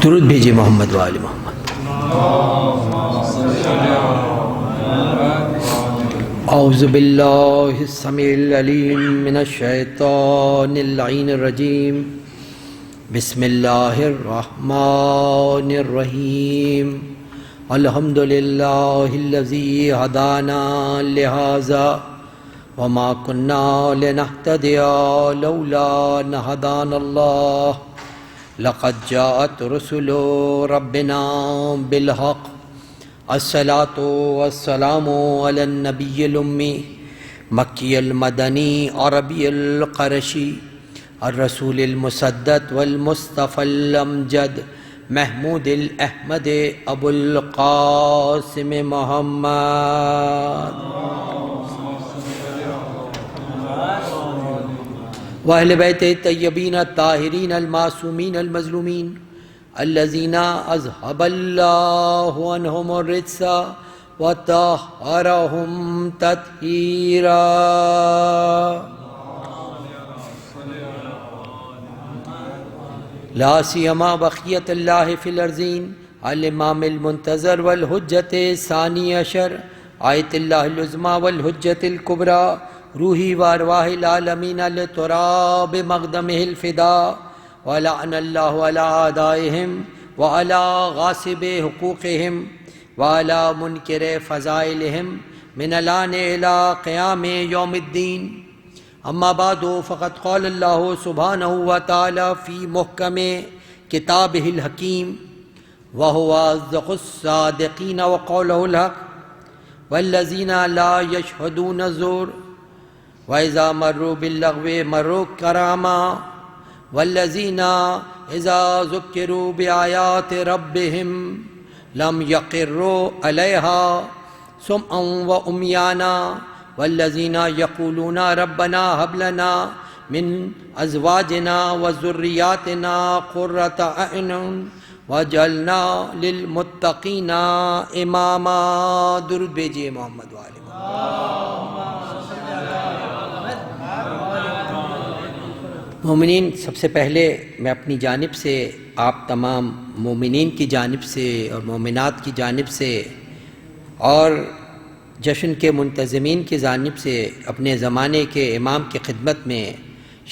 درود بھیجیے محمد و آل محمد۔ اعوذ باللہ السمیع العلیم من الشیطان اللعین الرجیم، بسم اللہ الرحمن الرحیم۔ الحمدللہ الذی ہدانا لہذا وما كنا لنهتدي لولا ان هدانا اللہ، لقد جاءت رسل ربنا بالحق، الصلاة والسلام على النبی الامی مکی المدنی عربی القرشی الرسول المسدد والمصطفى الامجد محمود الاحمد ابو القاسم محمد وأہل بیت الطیبین الطاہرین المعصومین المظلومین الذین اذہب اللہ عنہم الرجس وطہرہم تطہیرا۔ لا سیما بقیت اللہ فی الارضین الامام المنتظر والحجت ثانی عشر آیت اللہ العظمی والحجت الکبریٰ روحی وارواح العالمین لتراب مقدمہ الفداء، ولعن اللہ علی اعدائہم وعلی غاصب حقوقہم وعلی منکر فضائلہم من الآن الی قیام یوم الدین۔ اما بعد فقد قال اللہ سبحانہ وتعالی فی محکم کتابہ الحکیم وہو اصدق الصادقین وقولہ الحق والذین لا یشہدون الزور وَإِذَا مَرُّوا بِاللَّغْوِ مَرُّوا كِرَامًا وَالَّذِينَ إِذَا ذُكِّرُوا بِآيَاتِ رَبِّهِمْ لَمْ يَخِرُّوا عَلَيْهَا صُمًّا وَعُمْيَانًا وَالَّذِينَ يَقُولُونَ رَبَّنَا هَبْ لَنَا مِنْ أَزْوَاجِنَا وَذُرِّيَّاتِنَا قُرَّةَ أَعْيُنٍ وَاجْعَلْنَا لِلْمُتَّقِينَ إِمَامًا۔ درود بھیجیے محمد و آل محمد۔ مومنین، سب سے پہلے میں اپنی جانب سے آپ تمام مومنین کی جانب سے اور مومنات کی جانب سے اور جشن کے منتظمین کی جانب سے اپنے زمانے کے امام کی خدمت میں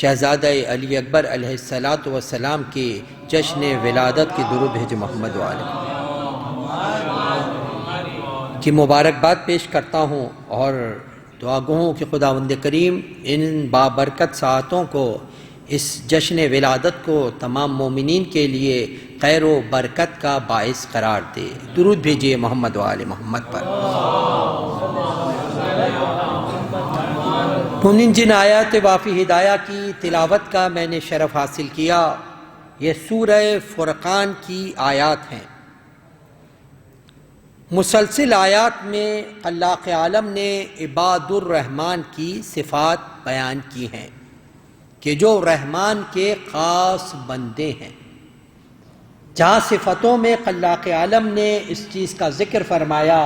شہزادہ علی اکبر علیہ السلام کی جشن ولادت کی درود بھیج محمد والے کی مبارکباد پیش کرتا ہوں، اور دعا گو ہوں کہ خداوند کریم ان بابرکت ساعتوں کو، اس جشن ولادت کو تمام مومنین کے لیے خیر و برکت کا باعث قرار دے۔ درود بھیجیے محمد و آل محمد پر۔ مومنین، جن آیات وافی ہدایہ کی تلاوت کا میں نے شرف حاصل کیا، یہ سورہ فرقان کی آیات ہیں۔ مسلسل آیات میں خلاق عالم نے عباد الرحمن کی صفات بیان کی ہیں کہ جو رحمان کے خاص بندے ہیں۔ جہاں صفتوں میں خلاق عالم نے اس چیز کا ذکر فرمایا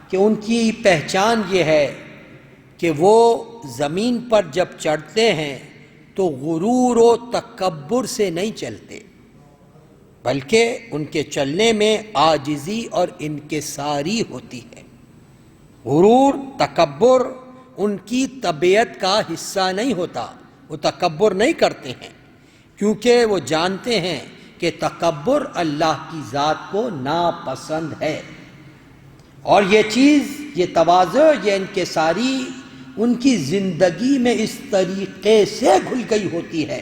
کہ ان کی پہچان یہ ہے کہ وہ زمین پر جب چڑھتے ہیں تو غرور و تکبر سے نہیں چلتے، بلکہ ان کے چلنے میں عاجزی اور انکساری ہوتی ہے۔ غرور، تکبر ان کی طبیعت کا حصہ نہیں ہوتا، وہ تکبر نہیں کرتے ہیں، کیونکہ وہ جانتے ہیں کہ تکبر اللہ کی ذات کو ناپسند ہے، اور یہ چیز، یہ تواضع، یہ انکساری ان کی زندگی میں اس طریقے سے گھل گئی ہوتی ہے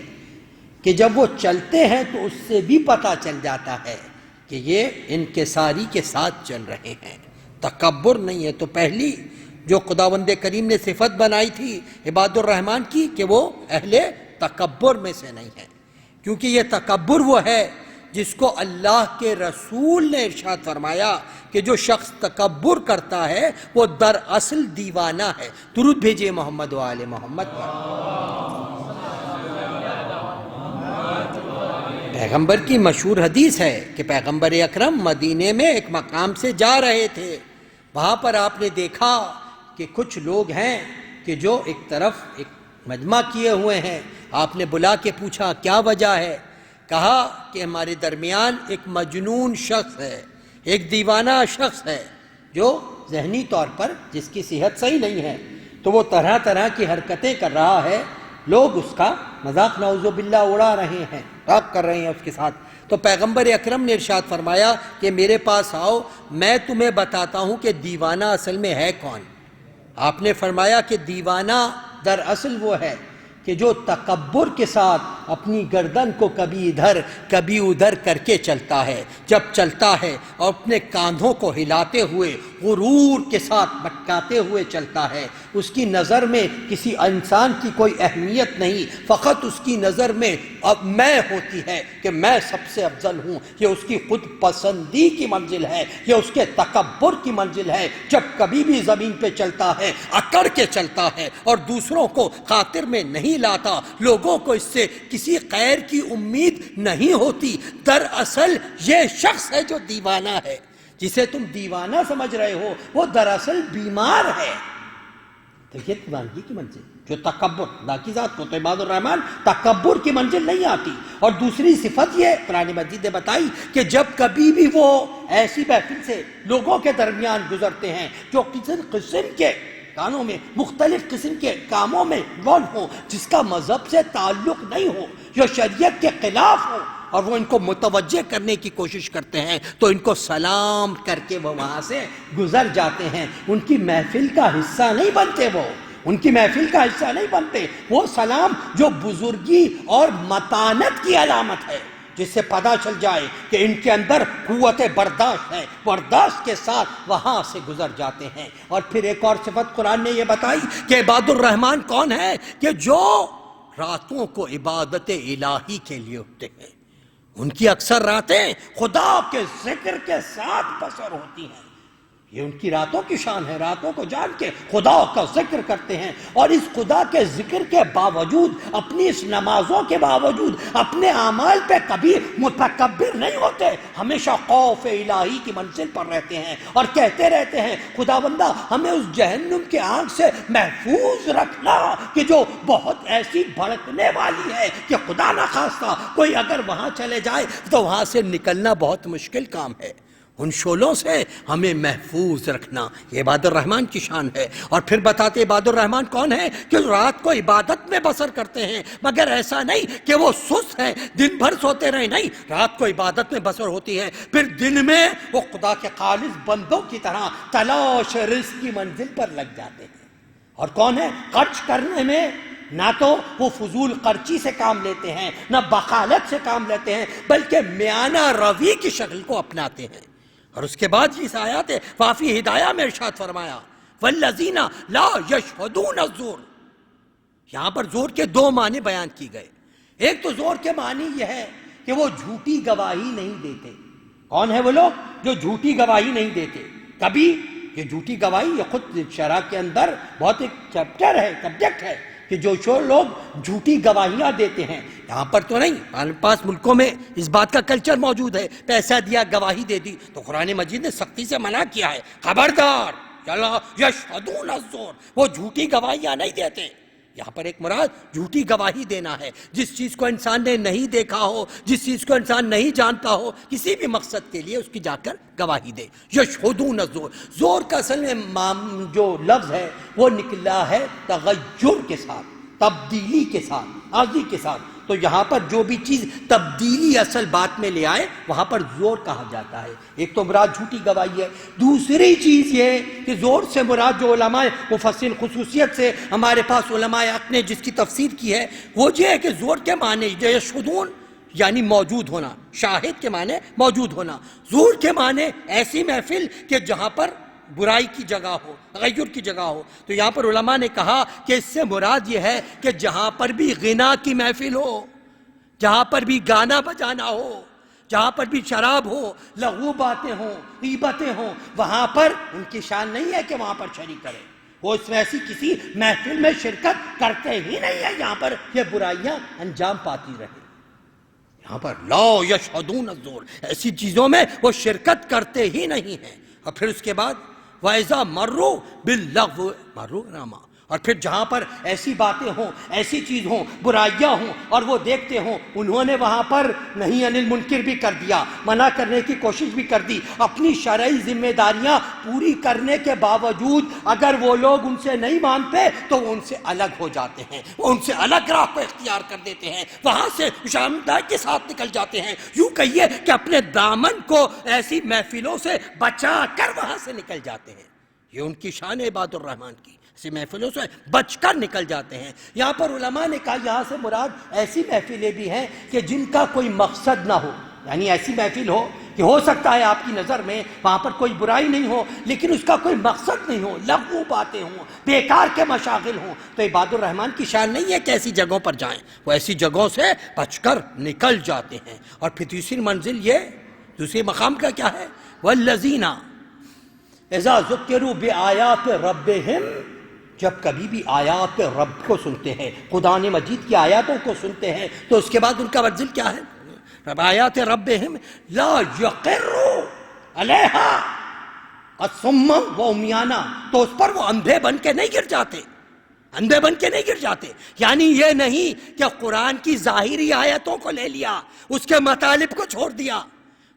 کہ جب وہ چلتے ہیں تو اس سے بھی پتہ چل جاتا ہے کہ یہ انکساری کے ساتھ چل رہے ہیں، تکبر نہیں ہے۔ تو پہلی جو خداوند کریم نے صفت بنائی تھی عباد الرحمن کی کہ وہ اہل تکبر میں سے نہیں ہے، کیونکہ یہ تکبر وہ ہے جس کو اللہ کے رسول نے ارشاد فرمایا کہ جو شخص تکبر کرتا ہے وہ دراصل دیوانہ ہے۔ درود بھیجئے محمد و آل محمد پر۔ پیغمبر کی مشہور حدیث ہے کہ پیغمبر اکرم مدینے میں ایک مقام سے جا رہے تھے، وہاں پر آپ نے دیکھا کہ کچھ لوگ ہیں کہ جو ایک طرف ایک مجمع کیے ہوئے ہیں۔ آپ نے بلا کے پوچھا کیا وجہ ہے؟ کہا کہ ہمارے درمیان ایک مجنون شخص ہے، ایک دیوانہ شخص ہے جو ذہنی طور پر جس کی صحت صحیح نہیں ہے، تو وہ طرح طرح کی حرکتیں کر رہا ہے، لوگ اس کا مذاق نعوذ باللہ اڑا رہے ہیں، ٹاک کر رہے ہیں اس کے ساتھ۔ تو پیغمبر اکرم نے ارشاد فرمایا کہ میرے پاس آؤ، میں تمہیں بتاتا ہوں کہ دیوانہ اصل میں ہے کون۔ آپ نے فرمایا کہ دیوانہ دراصل وہ ہے کہ جو تکبر کے ساتھ اپنی گردن کو کبھی ادھر کبھی ادھر کر کے چلتا ہے، جب چلتا ہے اور اپنے کاندھوں کو ہلاتے ہوئے غرور کے ساتھ بٹکاتے ہوئے چلتا ہے، اس کی نظر میں کسی انسان کی کوئی اہمیت نہیں، فقط اس کی نظر میں اب میں ہوتی ہے کہ میں سب سے افضل ہوں۔ یہ اس کی خود پسندی کی منزل ہے، یہ اس کے تکبر کی منزل ہے۔ جب کبھی بھی زمین پہ چلتا ہے اکڑ کے چلتا ہے اور دوسروں کو خاطر میں نہیں لاتا، لوگوں کو اس سے کسی خیر کی امید نہیں ہوتی۔ دراصل یہ شخص ہے جو دیوانہ ہے، جسے تم دیوانہ سمجھ رہے ہو وہ دراصل بیمار ہے۔ دیکھیے دیوانگی کی منزل، جو تکبر، خدا کی ذات کو تو عباد الرحمن تکبر کی منزل نہیں آتی۔ اور دوسری صفت یہ قرآن مجید نے بتائی کہ جب کبھی بھی وہ ایسی محفل سے لوگوں کے درمیان گزرتے ہیں جو کسی قسم کے کانوں میں مختلف قسم کے کاموں میں انوالو ہو، جس کا مذہب سے تعلق نہیں ہو، جو شریعت کے خلاف ہو، اور وہ ان کو متوجہ کرنے کی کوشش کرتے ہیں، تو ان کو سلام کر کے وہ وہاں سے گزر جاتے ہیں۔ ان کی محفل کا حصہ نہیں بنتے، وہ ان کی محفل کا حصہ نہیں بنتے۔ وہ سلام جو بزرگی اور متانت کی علامت ہے، جس سے پتہ چل جائے کہ ان کے اندر قوت برداشت ہے، برداشت کے ساتھ وہاں سے گزر جاتے ہیں۔ اور پھر ایک اور صفت قرآن نے یہ بتائی کہ عباد الرحمن کون ہے، کہ جو راتوں کو عبادت الہی کے لیے اٹھتے ہیں۔ ان کی اکثر راتیں خدا کے ذکر کے ساتھ بسر ہوتی ہیں۔ یہ ان کی راتوں کی شان ہے، راتوں کو جان کے خدا کا ذکر کرتے ہیں، اور اس خدا کے ذکر کے باوجود، اپنی اس نمازوں کے باوجود، اپنے اعمال پہ کبھی متکبر نہیں ہوتے، ہمیشہ خوف الہی کی منزل پر رہتے ہیں اور کہتے رہتے ہیں خدا بندہ ہمیں اس جہنم کے آگ سے محفوظ رکھنا کہ جو بہت ایسی بھڑکنے والی ہے کہ خدا نخواستہ کوئی اگر وہاں چلے جائے تو وہاں سے نکلنا بہت مشکل کام ہے۔ ان شعلوں سے ہمیں محفوظ رکھنا یہ عباد الرحمن کی شان ہے۔ اور پھر بتاتے عباد الرحمن کون ہے، کہ رات کو عبادت میں بسر کرتے ہیں، مگر ایسا نہیں کہ وہ سست ہیں دن بھر سوتے رہے، نہیں، رات کو عبادت میں بسر ہوتی ہے، پھر دن میں وہ خدا کے خالص بندوں کی طرح تلاش رزق کی منزل پر لگ جاتے ہیں۔ اور کون ہے، خرچ کرنے میں نہ تو وہ فضول خرچی سے کام لیتے ہیں، نہ بخالت سے کام لیتے ہیں، بلکہ میانہ روی کی شکل کو اپناتے ہیں۔ اور اس کے بعد اس آیات وافی ہدایہ میں ارشاد فرمایا والذین لا یشہدون الزور۔ یہاں پر زور کے دو معنی بیان کی گئے۔ ایک تو زور کے معنی یہ ہے کہ وہ جھوٹی گواہی نہیں دیتے۔ کون ہے وہ لوگ جو جھوٹی گواہی نہیں دیتے؟ کبھی یہ جھوٹی گواہی یہ خود شرع کے اندر بہت ایک چیپٹر ہے، سبجیکٹ ہے کہ جو لوگ جھوٹی گواہیاں دیتے ہیں۔ یہاں پر تو نہیں، ہمارے پاس ملکوں میں اس بات کا کلچر موجود ہے، پیسہ دیا گواہی دے دی، تو قرآن مجید نے سختی سے منع کیا ہے، خبردار یشہدون الزور، وہ جھوٹی گواہیاں نہیں دیتے۔ یہاں پر ایک مراد جھوٹی گواہی دینا ہے، جس چیز کو انسان نے نہیں دیکھا ہو، جس چیز کو انسان نہیں جانتا ہو، کسی بھی مقصد کے لیے اس کی جا کر گواہی دے۔ یشہدون الزور، زور کا اصل میں جو لفظ ہے وہ نکلا ہے تغیر کے ساتھ، تبدیلی کے ساتھ، عاضی کے ساتھ۔ تو یہاں پر جو بھی چیز تبدیلی اصل بات میں لے آئے وہاں پر زور کہا جاتا ہے۔ ایک تو مراد جھوٹی گواہی ہے، دوسری چیز یہ کہ زور سے مراد جو علماء مفصل خصوصیت سے ہمارے پاس علماء حق نے جس کی تفسیر کی ہے وہ یہ ہے کہ زور کے معنی یشہدون یعنی موجود ہونا، شاہد کے معنی موجود ہونا، زور کے معنی ایسی محفل کہ جہاں پر برائی کی جگہ ہو، تغیر کی جگہ ہو۔ تو یہاں پر علماء نے کہا کہ اس سے مراد یہ ہے کہ جہاں پر بھی غنا کی محفل ہو، جہاں پر بھی گانا بجانا ہو، جہاں پر بھی شراب ہو، لغو باتیں ہوں، غیبتیں ہوں، وہاں پر ان کی شان نہیں ہے کہ وہاں پر شریک کرے، وہ اس ویسی کسی محفل میں شرکت کرتے ہی نہیں ہے جہاں پر یہ برائیاں انجام پاتی رہے۔ یہاں پر لا یشہدون الزور، ایسی چیزوں میں وہ شرکت کرتے ہی نہیں ہیں۔ اور پھر اس کے بعد وَإِذَا مَرُّوا بِاللَّغْوِ مَرُّوا كِرَامًا، اور پھر جہاں پر ایسی باتیں ہوں، ایسی چیز ہوں، برائیاں ہوں اور وہ دیکھتے ہوں، انہوں نے وہاں پر نہیں عن المنکر بھی کر دیا، منع کرنے کی کوشش بھی کر دی، اپنی شرعی ذمہ داریاں پوری کرنے کے باوجود اگر وہ لوگ ان سے نہیں مانتے تو وہ ان سے الگ ہو جاتے ہیں، وہ ان سے الگ راہ کو اختیار کر دیتے ہیں، وہاں سے شرمندگی کے ساتھ نکل جاتے ہیں، یوں کہیے کہ اپنے دامن کو ایسی محفلوں سے بچا کر وہاں سے نکل جاتے ہیں۔ یہ ان کی شان ہے عباد الرحمن کی، ایسی محفلوں سے بچ کر نکل جاتے ہیں۔ یہاں پر علماء نے کہا یہاں سے مراد ایسی محفلیں بھی ہیں کہ جن کا کوئی مقصد نہ ہو، یعنی ایسی محفل ہو کہ ہو سکتا ہے آپ کی نظر میں وہاں پر کوئی برائی نہیں ہو لیکن اس کا کوئی مقصد نہیں ہو، لغو باتیں ہوں، بیکار کے مشاغل ہوں، تو عباد الرحمن کی شان نہیں ہے کہ ایسی جگہوں پر جائیں، وہ ایسی جگہوں سے بچ کر نکل جاتے ہیں۔ اور پھر تیسری منزل یہ، دوسری مقام کا کیا ہے؟ والذین اذا ذکروا بآیات ربہم، جب کبھی بھی آیات رب کو سنتے ہیں، قرآن مجید کی آیاتوں کو سنتے ہیں تو اس کے بعد ان کا منزل کیا ہے؟ آیات ربہم لا یقروا علیہا الصم والعمیان، تو اس پر وہ اندھے بن کے نہیں گر جاتے، اندھے بن کے نہیں گر جاتے، یعنی یہ نہیں کہ قرآن کی ظاہری آیتوں کو لے لیا، اس کے مطالب کو چھوڑ دیا،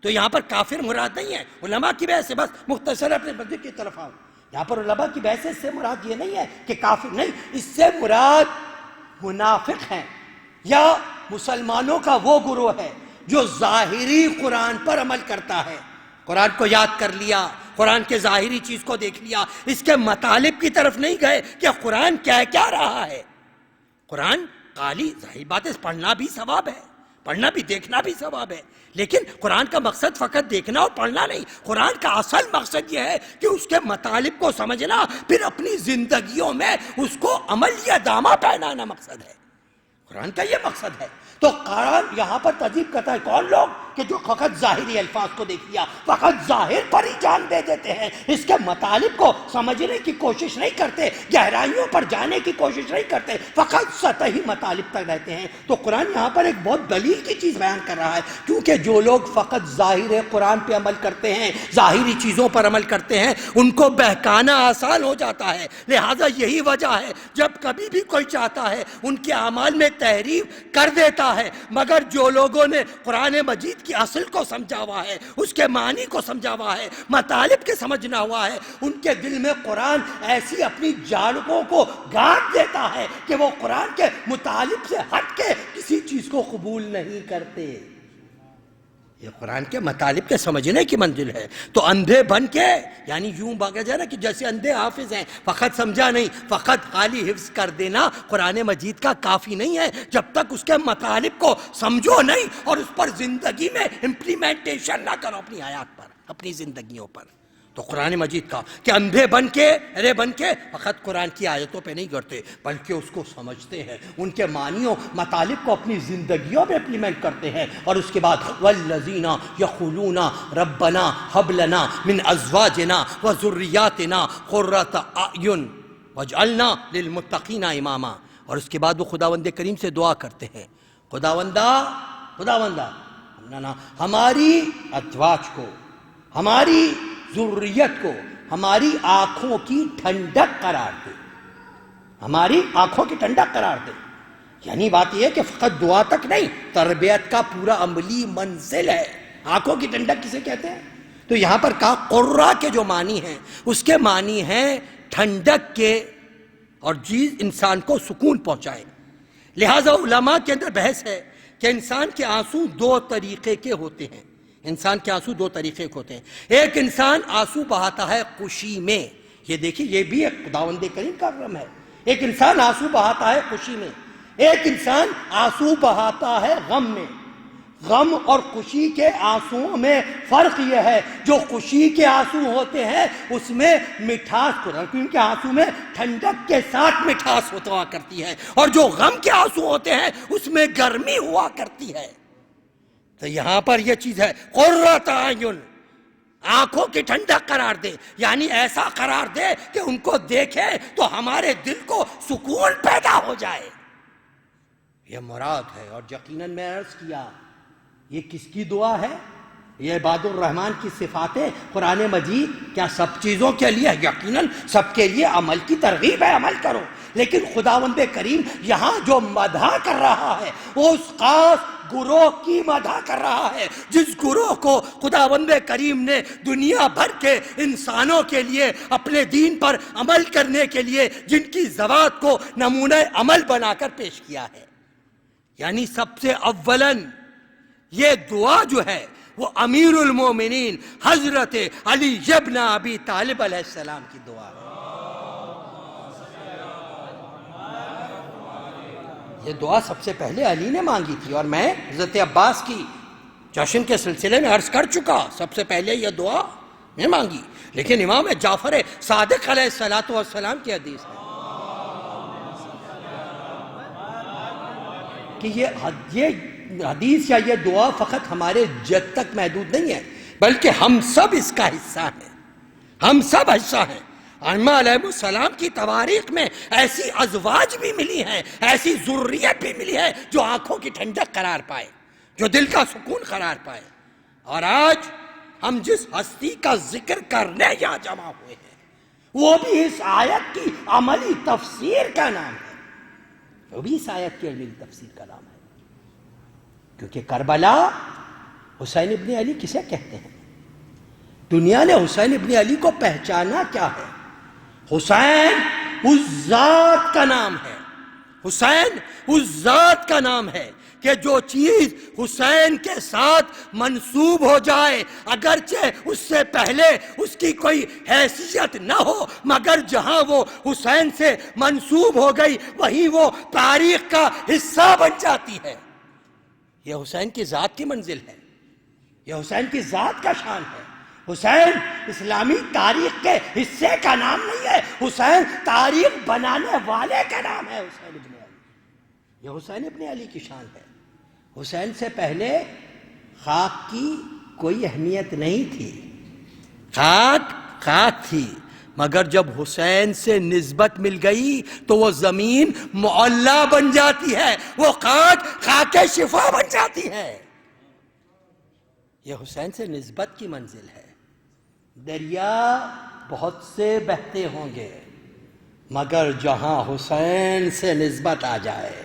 تو یہاں پر کافر مراد نہیں ہے۔ علماء کی بحث سے بس مختصر اپنے بدل کی طرف آؤ، یہاں پر علماء کی بحث سے مراد یہ نہیں ہے کہ کافر نہیں، اس سے مراد منافق ہیں یا مسلمانوں کا وہ گروہ ہے جو ظاہری قرآن پر عمل کرتا ہے، قرآن کو یاد کر لیا، قرآن کے ظاہری چیز کو دیکھ لیا، اس کے مطالب کی طرف نہیں گئے کہ قرآن کیا رہا ہے۔ قرآن قالی ظاہر بات ہے، پڑھنا بھی ثواب ہے، پڑھنا بھی دیکھنا بھی ثواب ہے، لیکن قرآن کا مقصد فقط دیکھنا اور پڑھنا نہیں، قرآن کا اصل مقصد یہ ہے کہ اس کے مطالب کو سمجھنا، پھر اپنی زندگیوں میں اس کو عملی دامہ پہنانا مقصد ہے، قرآن کا یہ مقصد ہے۔ تو قرآن یہاں پر تذیب کرتا ہے کون لوگ کہ جو فقط ظاہری الفاظ کو دیکھ لیا، فقط ظاہر پر ہی جان دے دیتے ہیں، اس کے مطالب کو سمجھنے کی کوشش نہیں کرتے، گہرائیوں پر جانے کی کوشش نہیں کرتے، فقط سطحی مطالب تک رہتے ہیں۔ تو قرآن یہاں پر ایک بہت دلیل کی چیز بیان کر رہا ہے، کیونکہ جو لوگ فقط ظاہر قرآن پہ عمل کرتے ہیں، ظاہری چیزوں پر عمل کرتے ہیں، ان کو بہکانا آسان ہو جاتا ہے، لہٰذا یہی وجہ ہے جب کبھی بھی کوئی چاہتا ہے ان کے اعمال میں تحریف کر دیتا ہے، مگر جو لوگوں نے قرآن مجید کی اصل کو سمجھا ہوا ہے، اس کے معنی کو سمجھا ہوا ہے، مطالب کے سمجھنا ہوا ہے، ان کے دل میں قرآن ایسی اپنی جھاڑکوں کو گاڑ دیتا ہے کہ وہ قرآن کے مطالب سے ہٹ کے کسی چیز کو قبول نہیں کرتے۔ یہ قرآن کے مطالب کے سمجھنے کی منزل ہے۔ تو اندھے بن کے، یعنی یوں بھاگا جائے نا کہ جیسے اندھے حافظ ہیں، فقط سمجھا نہیں، فقط خالی حفظ کر دینا قرآن مجید کا کافی نہیں ہے، جب تک اس کے مطالب کو سمجھو نہیں اور اس پر زندگی میں امپلیمنٹیشن نہ کرو اپنی حیات پر، اپنی زندگیوں پر۔ تو قرآن مجید کا کہ اندھے بن کے فقط قرآن کی آیتوں پہ نہیں کرتے بلکہ اس کو سمجھتے ہیں، ان کے معنیوں مطالب کو اپنی زندگیوں میں امپلیمنٹ کرتے ہیں۔ اور اس کے بعد والذین یقولون ربنا ھب لنا من ازواجنا وذریاتنا قرۃ اعین واجعلنا للمتقین اماما، اور اس کے بعد وہ خداوند کریم سے دعا کرتے ہیں، خداوندہ ہماری ازواج کو، ہماری ذریت کو، ہماری آنکھوں کی ٹھنڈک قرار دے، ہماری آنکھوں کی ٹھنڈک قرار دے۔ یعنی بات یہ ہے کہ فقط دعا تک نہیں، تربیت کا پورا عملی منزل ہے۔ آنکھوں کی ٹھنڈک کسے کہتے ہیں؟ تو یہاں پر کہا قرہ کے جو معنی ہیں اس کے معنی ہیں ٹھنڈک کے اور چیز انسان کو سکون پہنچائے۔ لہٰذا علماء کے اندر بحث ہے کہ انسان کے آنسو دو طریقے کے ہوتے ہیں، انسان کے آنسو دو طریقے کے ہوتے ہیں۔ ایک انسان آنسو بہاتا ہے خوشی میں، یہ دیکھیے یہ بھی ایک خداوند کریم کا کرم ہے، ایک انسان آنسو بہاتا ہے خوشی میں، ایک انسان آنسو بہاتا ہے غم میں۔ غم اور خوشی کے آنسوؤں میں فرق یہ ہے، جو خوشی کے آنسو ہوتے ہیں اس میں مٹھاس کیونکہ آنسو میں ٹھنڈک کے ساتھ مٹھاس ہوا کرتی ہے، اور جو غم کے آنسو ہوتے ہیں اس میں گرمی ہوا کرتی ہے۔ تو یہاں پر یہ چیز ہے قرۃ اعین، آنکھوں کی ٹھنڈک قرار دے، یعنی ایسا قرار دے کہ ان کو دیکھے تو ہمارے دل کو سکون پیدا ہو جائے، یہ مراد ہے۔ اور یقیناً میں عرض کیا یہ کس کی دعا ہے؟ یہ عباد الرحمن کی صفاتیں قرآن مجید کیا سب چیزوں کے لیے؟ یقیناً سب کے لیے عمل کی ترغیب ہے، عمل کرو، لیکن خداوند کریم یہاں جو مدح کر رہا ہے وہ اس خاص گروہ کی مدح کر رہا ہے، جس گروہ کو خداوند کریم نے دنیا بھر کے انسانوں کے لیے اپنے دین پر عمل کرنے کے لیے جن کی ذوات کو نمونہ عمل بنا کر پیش کیا ہے۔ یعنی سب سے اولاً یہ دعا جو ہے وہ امیر المومنین حضرت علی ابن ابی طالب علیہ السلام کی دعا ہے۔ یہ دعا سب سے پہلے علی نے مانگی تھی، اور میں حضرت عباس کی جشن کے سلسلے میں عرض کر چکا، سب سے پہلے یہ دعا میں مانگی، لیکن امام جعفر صادق علیہ السلام کی حدیث ہے کہ یہ حدیث یا یہ دعا فقط ہمارے جد تک محدود نہیں ہے، بلکہ ہم سب اس کا حصہ ہیں، ہم سب حصہ ہیں۔ ائمہ علیہ السلام کی تواریخ میں ایسی ازواج بھی ملی ہیں، ایسی ذریت بھی ملی ہے جو آنکھوں کی ٹھنڈک قرار پائے، جو دل کا سکون قرار پائے۔ اور آج ہم جس ہستی کا ذکر کرنے یہاں جمع ہوئے ہیں وہ بھی اس آیت کی عملی تفسیر کا نام ہے، وہ بھی اس آیت کی عملی تفسیر کا نام ہے، کیونکہ کربلا حسین ابن علی کسے کہتے ہیں؟ دنیا نے حسین ابن علی کو پہچانا کیا ہے؟ حسین اس ذات کا نام ہے، حسین اس ذات کا نام ہے کہ جو چیز حسین کے ساتھ منسوب ہو جائے اگرچہ اس سے پہلے اس کی کوئی حیثیت نہ ہو، مگر جہاں وہ حسین سے منسوب ہو گئی وہیں وہ تاریخ کا حصہ بن جاتی ہے۔ یہ حسین کی ذات کی منزل ہے، یہ حسین کی ذات کا شان ہے۔ حسین اسلامی تاریخ کے حصے کا نام نہیں ہے، حسین تاریخ بنانے والے کا نام ہے، حسین ابن علی۔ یہ حسین ابن علی کی شان ہے۔ حسین سے پہلے خاک کی کوئی اہمیت نہیں تھی، خاک تھی، مگر جب حسین سے نسبت مل گئی تو وہ زمین معلا بن جاتی ہے، وہ خاک شفا بن جاتی ہے۔ یہ حسین سے نسبت کی منزل ہے۔ دریا بہت سے بہتے ہوں گے مگر جہاں حسین سے نسبت آ جائے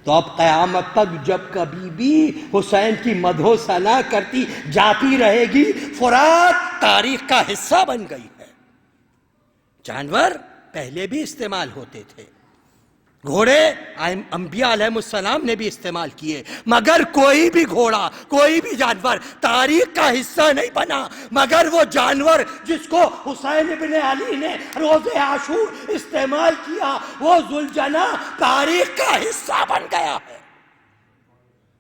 تو اب قیامت تک جب کبھی بھی حسین کی مدح و ثنا کرتی جاتی رہے گی۔ فرات تاریخ کا حصہ بن گئی ہے۔ جانور پہلے بھی استعمال ہوتے تھے، گھوڑے انبیاء علیہ السلام نے بھی استعمال کیے، مگر کوئی بھی گھوڑا، کوئی بھی جانور تاریخ کا حصہ نہیں بنا، مگر وہ جانور جس کو حسین ابن علی نے روز عاشور استعمال کیا وہ ذوالجناح تاریخ کا حصہ بن گیا ہے۔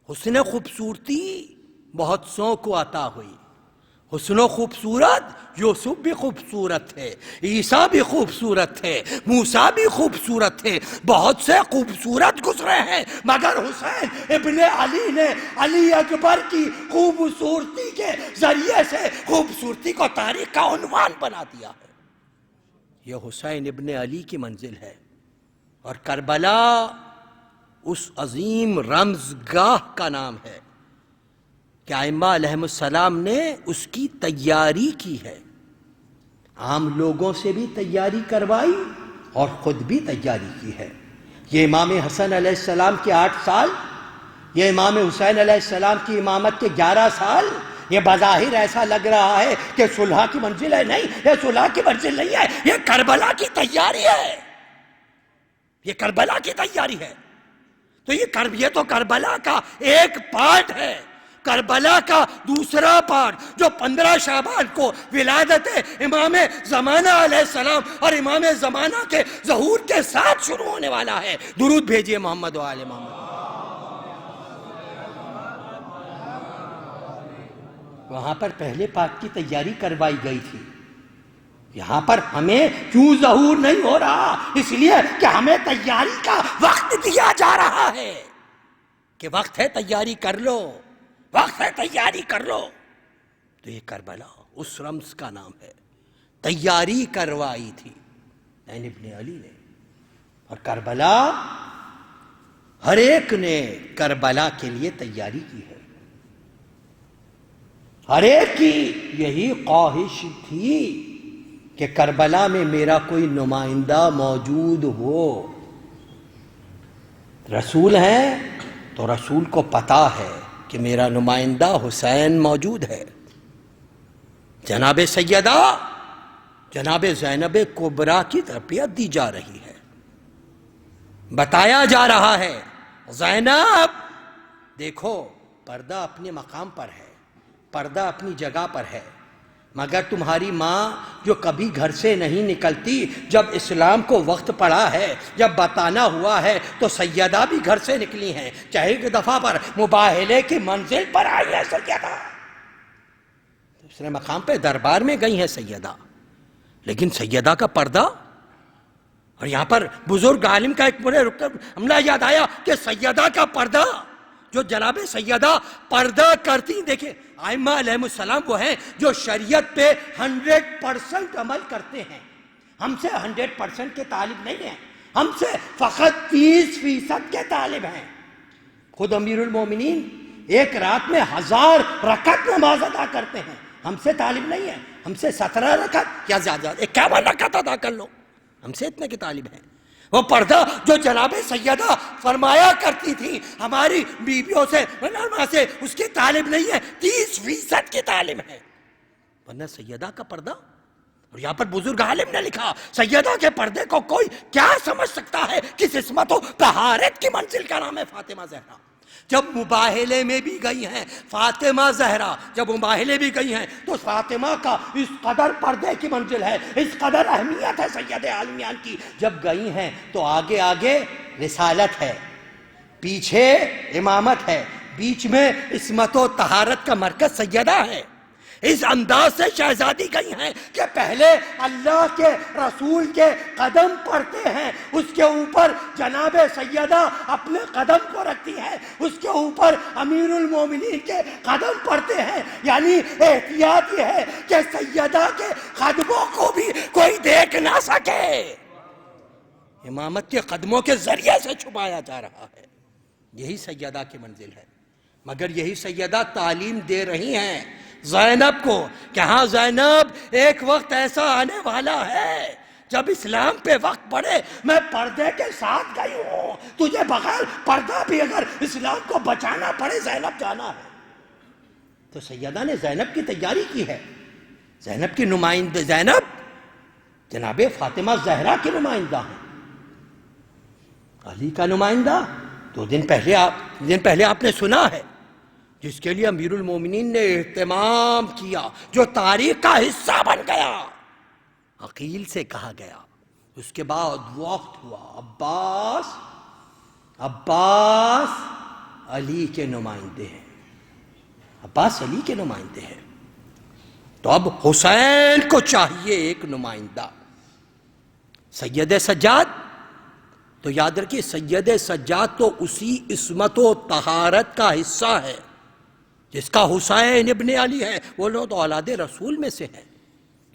حسن خوبصورتی بہت سو کو عطا ہوئی، حسن و خوبصورت یوسف بھی خوبصورت تھے، عیسیٰ بھی خوبصورت تھے، موسیٰ بھی خوبصورت تھے، بہت سے خوبصورت گزرے ہیں، مگر حسین ابن علی نے علی اکبر کی خوبصورتی کے ذریعے سے خوبصورتی کو تاریخ کا عنوان بنا دیا ہے۔ یہ حسین ابن علی کی منزل ہے، اور کربلا اس عظیم رمزگاہ کا نام ہے کہ ائمہ علیہ السلام نے اس کی تیاری کی ہے، عام لوگوں سے بھی تیاری کروائی اور خود بھی تیاری کی ہے۔ یہ امام حسن علیہ السلام کے 8 سال، یہ امام حسین علیہ السلام کی امامت کے 11 سال، یہ بظاہر ایسا لگ رہا ہے کہ صلح کی منزل ہے، نہیں، یہ صلح کی منزل نہیں ہے، یہ کربلا کی تیاری ہے، یہ کربلا کی تیاری ہے۔ تو یہ تو کربلا کا ایک پارٹ ہے۔ کربلا کا دوسرا پارٹ جو 15 شعبان کو ولادت امام زمانہ علیہ السلام اور امام زمانہ کے ظہور کے ساتھ شروع ہونے والا ہے۔ درود بھیجئے محمد و آل محمد۔ وہاں پر پہلے پارٹ کی تیاری کروائی گئی تھی، یہاں پر ہمیں کیوں ظہور نہیں ہو رہا؟ اس لیے کہ ہمیں تیاری کا وقت دیا جا رہا ہے کہ وقت ہے تیاری کر لو، وقت ہے تیاری کر لو۔ تو یہ کربلا اس رمز کا نام ہے، تیاری کروائی تھی حسین ابن علی نے، اور کربلا ہر ایک نے کربلا کے لیے تیاری کی ہے۔ ہر ایک کی یہی خواہش تھی کہ کربلا میں میرا کوئی نمائندہ موجود ہو۔ رسول ہیں تو رسول کو پتا ہے کہ میرا نمائندہ حسین موجود ہے۔ جناب سیدہ جناب زینب کبریٰ کی تربیت دی جا رہی ہے، بتایا جا رہا ہے زینب دیکھو پردہ اپنے مقام پر ہے، پردہ اپنی جگہ پر ہے، مگر تمہاری ماں جو کبھی گھر سے نہیں نکلتی، جب اسلام کو وقت پڑا ہے، جب بتانا ہوا ہے تو سیدہ بھی گھر سے نکلی ہیں، چاہے ایک دفعہ پر مباہلے کی منزل پر آئی ہے سیدہ، دوسرے مقام پہ دربار میں گئی ہیں سیدہ، لیکن سیدہ کا پردہ۔ اور یہاں پر بزرگ عالم کا ایک مجھے حملہ یاد آیا کہ سیدہ کا پردہ، جو جناب سیدہ پردہ کرتی، دیکھیں ائمہ علیہ السلام وہ ہیں جو شریعت پہ 100% عمل کرتے ہیں، ہم سے 100% کے طالب نہیں ہیں، ہم سے فقط 30% کے طالب ہیں۔ خود امیر المومنین ایک رات میں 1000 رکعت نماز ادا کرتے ہیں، ہم سے طالب نہیں ہیں، ہم سے 17 رکعت یا زیادہ 51 رکعت ادا کر لو، ہم سے اتنے کے طالب ہیں۔ وہ پردہ جو جناب سیدہ فرمایا کرتی تھی ہماری بیویوں سے سے اس کی طالب نہیں ہے، 30% کی طالب ہے، ورنہ سیدہ کا پردہ۔ اور یہاں پر بزرگ عالم نے لکھا سیدہ کے پردے کو کوئی کیا سمجھ سکتا ہے، کس عصمت و طہارت کی منزل کا نام ہے فاطمہ زہرا۔ جب مباہلے میں بھی گئی ہیں فاطمہ زہرا، جب مباہلے بھی گئی ہیں تو فاطمہ کا اس قدر پردے کی منزل ہے، اس قدر اہمیت ہے سید عالمیان کی۔ جب گئی ہیں تو آگے آگے رسالت ہے، پیچھے امامت ہے، بیچ میں عصمت و طہارت کا مرکز سیدہ ہے۔ اس انداز سے شہزادی گئی ہیں کہ پہلے اللہ کے رسول کے قدم پڑتے ہیں، اس کے اوپر جناب سیدہ اپنے قدم کو رکھتی ہے، اس کے اوپر امیر المومنین کے قدم پڑتے ہیں، یعنی احتیاط یہ ہے کہ سیدہ کے قدموں کو بھی کوئی دیکھ نہ سکے، امامت کے قدموں کے ذریعے سے چھپایا جا رہا ہے۔ یہی سیدہ کی منزل ہے، مگر یہی سیدہ تعلیم دے رہی ہیں زینب کو کہ ہاں زینب ایک وقت ایسا آنے والا ہے جب اسلام پہ وقت پڑے، میں پردے کے ساتھ گئی ہوں، تجھے بغیر پردہ بھی اگر اسلام کو بچانا پڑے زینب جانا ہے۔ تو سیدہ نے زینب کی تیاری کی ہے، زینب کی نمائندہ، زینب جناب فاطمہ زہرا کی نمائندہ ہیں، علی کا نمائندہ 2 دن پہلے آپ نے سنا ہے، جس کے لیے امیر المومنین نے اہتمام کیا، جو تاریخ کا حصہ بن گیا، عقیل سے کہا گیا۔ اس کے بعد وقت ہوا، عباس علی کے نمائندے ہیں، عباس علی کے نمائندے ہیں، تو اب حسین کو چاہیے ایک نمائندہ۔ سید سجاد تو یاد رکھیے، سید سجاد تو اسی عصمت و طہارت کا حصہ ہے جس کا حسین ابن علی ہے، وہ لوگ تو اولاد رسول میں سے ہیں۔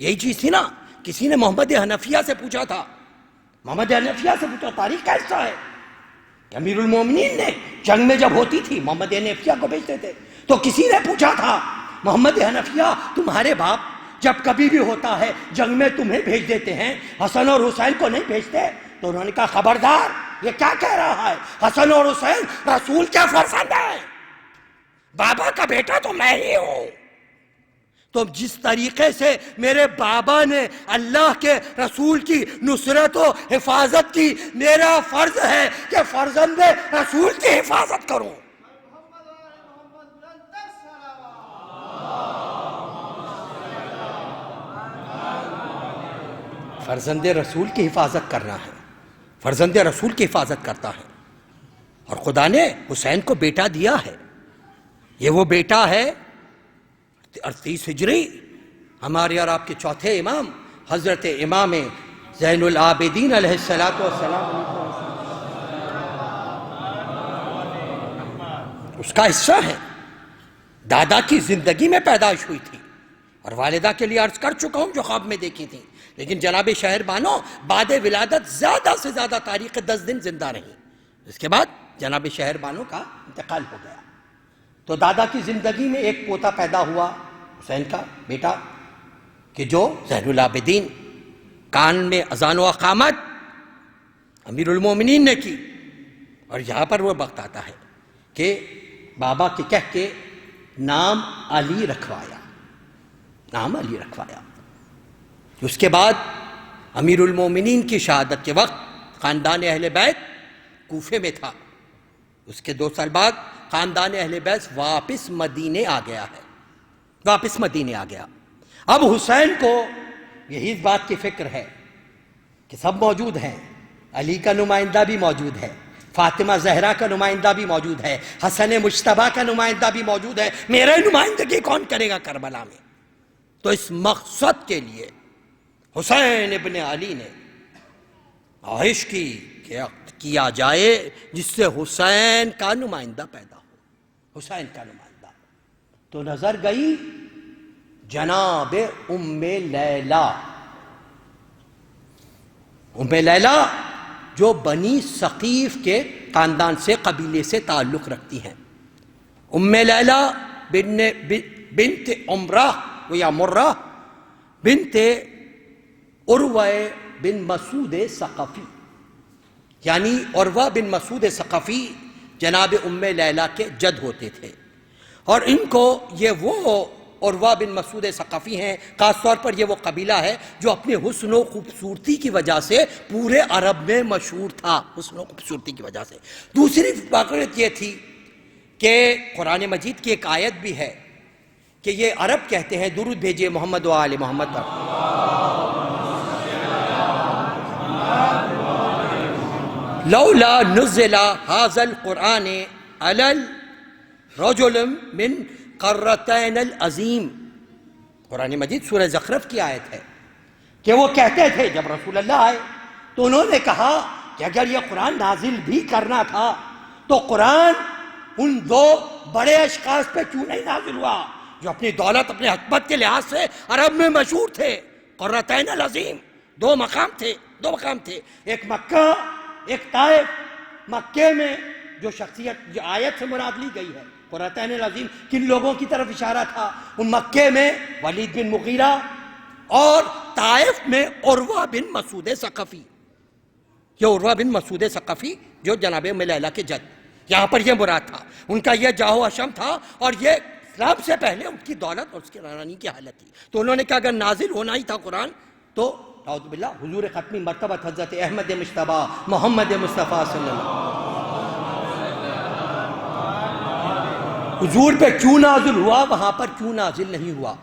یہی چیز تھی نا، کسی نے محمد حنفیہ سے پوچھا تھا، تاریخ کا حصہ ہے کہ امیر المومنین نے جنگ میں جب ہوتی تھی محمد حنفیہ کو بھیجتے تھے، تو کسی نے پوچھا تھا محمد حنفیہ تمہارے باپ جب کبھی بھی ہوتا ہے جنگ میں تمہیں بھیج دیتے ہیں، حسن اور حسین کو نہیں بھیجتے؟ تو انہوں نے کہا خبردار، یہ کیا کہہ رہا ہے، حسن اور حسین رسول کے فرزند ہیں، بابا کا بیٹا تو میں ہی ہوں۔ تو جس طریقے سے میرے بابا نے اللہ کے رسول کی نصرت و حفاظت کی، میرا فرض ہے کہ فرزند رسول کی حفاظت کروں۔ فرزند رسول کی حفاظت کرنا ہے، فرزند رسول کی حفاظت کرتا ہے، اور خدا نے حسین کو بیٹا دیا ہے۔ یہ وہ بیٹا ہے 38 ہجری، ہمارے اور آپ کے چوتھے امام حضرت امام زین العابدین علیہ السلام اس کا حصہ ہے۔ دادا کی زندگی میں پیدائش ہوئی تھی، اور والدہ کے لیے عرض کر چکا ہوں جو خواب میں دیکھی تھی، لیکن جناب شہر بانو بعد ولادت زیادہ سے زیادہ تاریخ 10 دن زندہ رہی، اس کے بعد جناب شہر بانو کا انتقال ہو گیا۔ تو دادا کی زندگی میں ایک پوتا پیدا ہوا، حسین کا بیٹا کہ جو زین العابدین کان میں اذان و اقامت امیر المومنین نے کی، اور یہاں پر وہ وقت آتا ہے کہ بابا کے کہہ کے نام علی رکھوایا، نام علی رکھوایا۔ اس کے بعد امیر المومنین کی شہادت کے وقت خاندان اہل بیت کوفے میں تھا، اس کے 2 سال بعد خاندان اہل بیت واپس مدینے آ گیا ہے، واپس مدینے آ گیا۔ اب حسین کو یہی اس بات کی فکر ہے کہ سب موجود ہیں، علی کا نمائندہ بھی موجود ہے، فاطمہ زہرا کا نمائندہ بھی موجود ہے، حسن مجتبیٰ کا نمائندہ بھی موجود ہے، میرے نمائندگی کون کرے گا کربلا میں؟ تو اس مقصد کے لیے حسین ابن علی نے خواہش کی کہ کیا جائے جس سے حسین کا نمائندہ پیدا ہو، حسین کا نمائندہ۔ تو نظر گئی جناب ام لیلہ، ام لیلہ جو بنی ثقیف کے خاندان سے، قبیلے سے تعلق رکھتی ہیں۔ ام لیلہ بنت عمرہ یا مرہ بنت عروہ بن مسعود ثقفی، یعنی عروہ بن مسعود ثقفی جناب ام لیلہ کے جد ہوتے تھے، اور ان کو یہ وہ عروہ بن مسعود ثقفی ہیں، خاص طور پر یہ وہ قبیلہ ہے جو اپنے حسن و خوبصورتی کی وجہ سے پورے عرب میں مشہور تھا، حسن و خوبصورتی کی وجہ سے۔ دوسری واقعیت یہ تھی کہ قرآن مجید کی ایک آیت بھی ہے کہ یہ عرب کہتے ہیں درود بھیجئے محمد و آل محمد پر، لولا نزل هذا القرآن علی الرجل من قرتین العظیم، قرآن مجید سورہ زخرف کی آیت ہے کہ وہ کہتے تھے جب رسول اللہ آئے تو انہوں نے کہا کہ اگر یہ قرآن نازل بھی کرنا تھا تو قرآن ان 2 بڑے اشخاص پہ کیوں نہیں نازل ہوا جو اپنی دولت، اپنے حکمت کے لحاظ سے عرب میں مشہور تھے۔ قرتین العظیم 2 مقام تھے، 2 مقام تھے، ایک مکہ ایک طائف۔ مکے میں جو شخصیت جو آیت سے مراد لی گئی ہے قرتین العظیم، کن لوگوں کی طرف اشارہ تھا؟ ان مکے میں ولید بن مغیرہ، اور طائف میں عروہ بن مسعود ثقفی، یہ عروہ بن مسعود ثقفی جو جناب ام لیلہ کے جد، یہاں پر یہ مراد تھا۔ ان کا یہ جاہ و حشم تھا، اور یہ اسلام سے پہلے ان کی دولت اور اس کی رانی کی حالت تھی۔ تو انہوں نے کہا اگر نازل ہونا ہی تھا قرآن تو اعوذ باللہ حضور ختمی مرتبہ حضرت احمد مجتبیٰ محمد مصطفیٰ صلی اللہ علیہ وسلم، حضور پہ کیوں نازل ہوا، وہاں پر کیوں نازل نہیں ہوا؟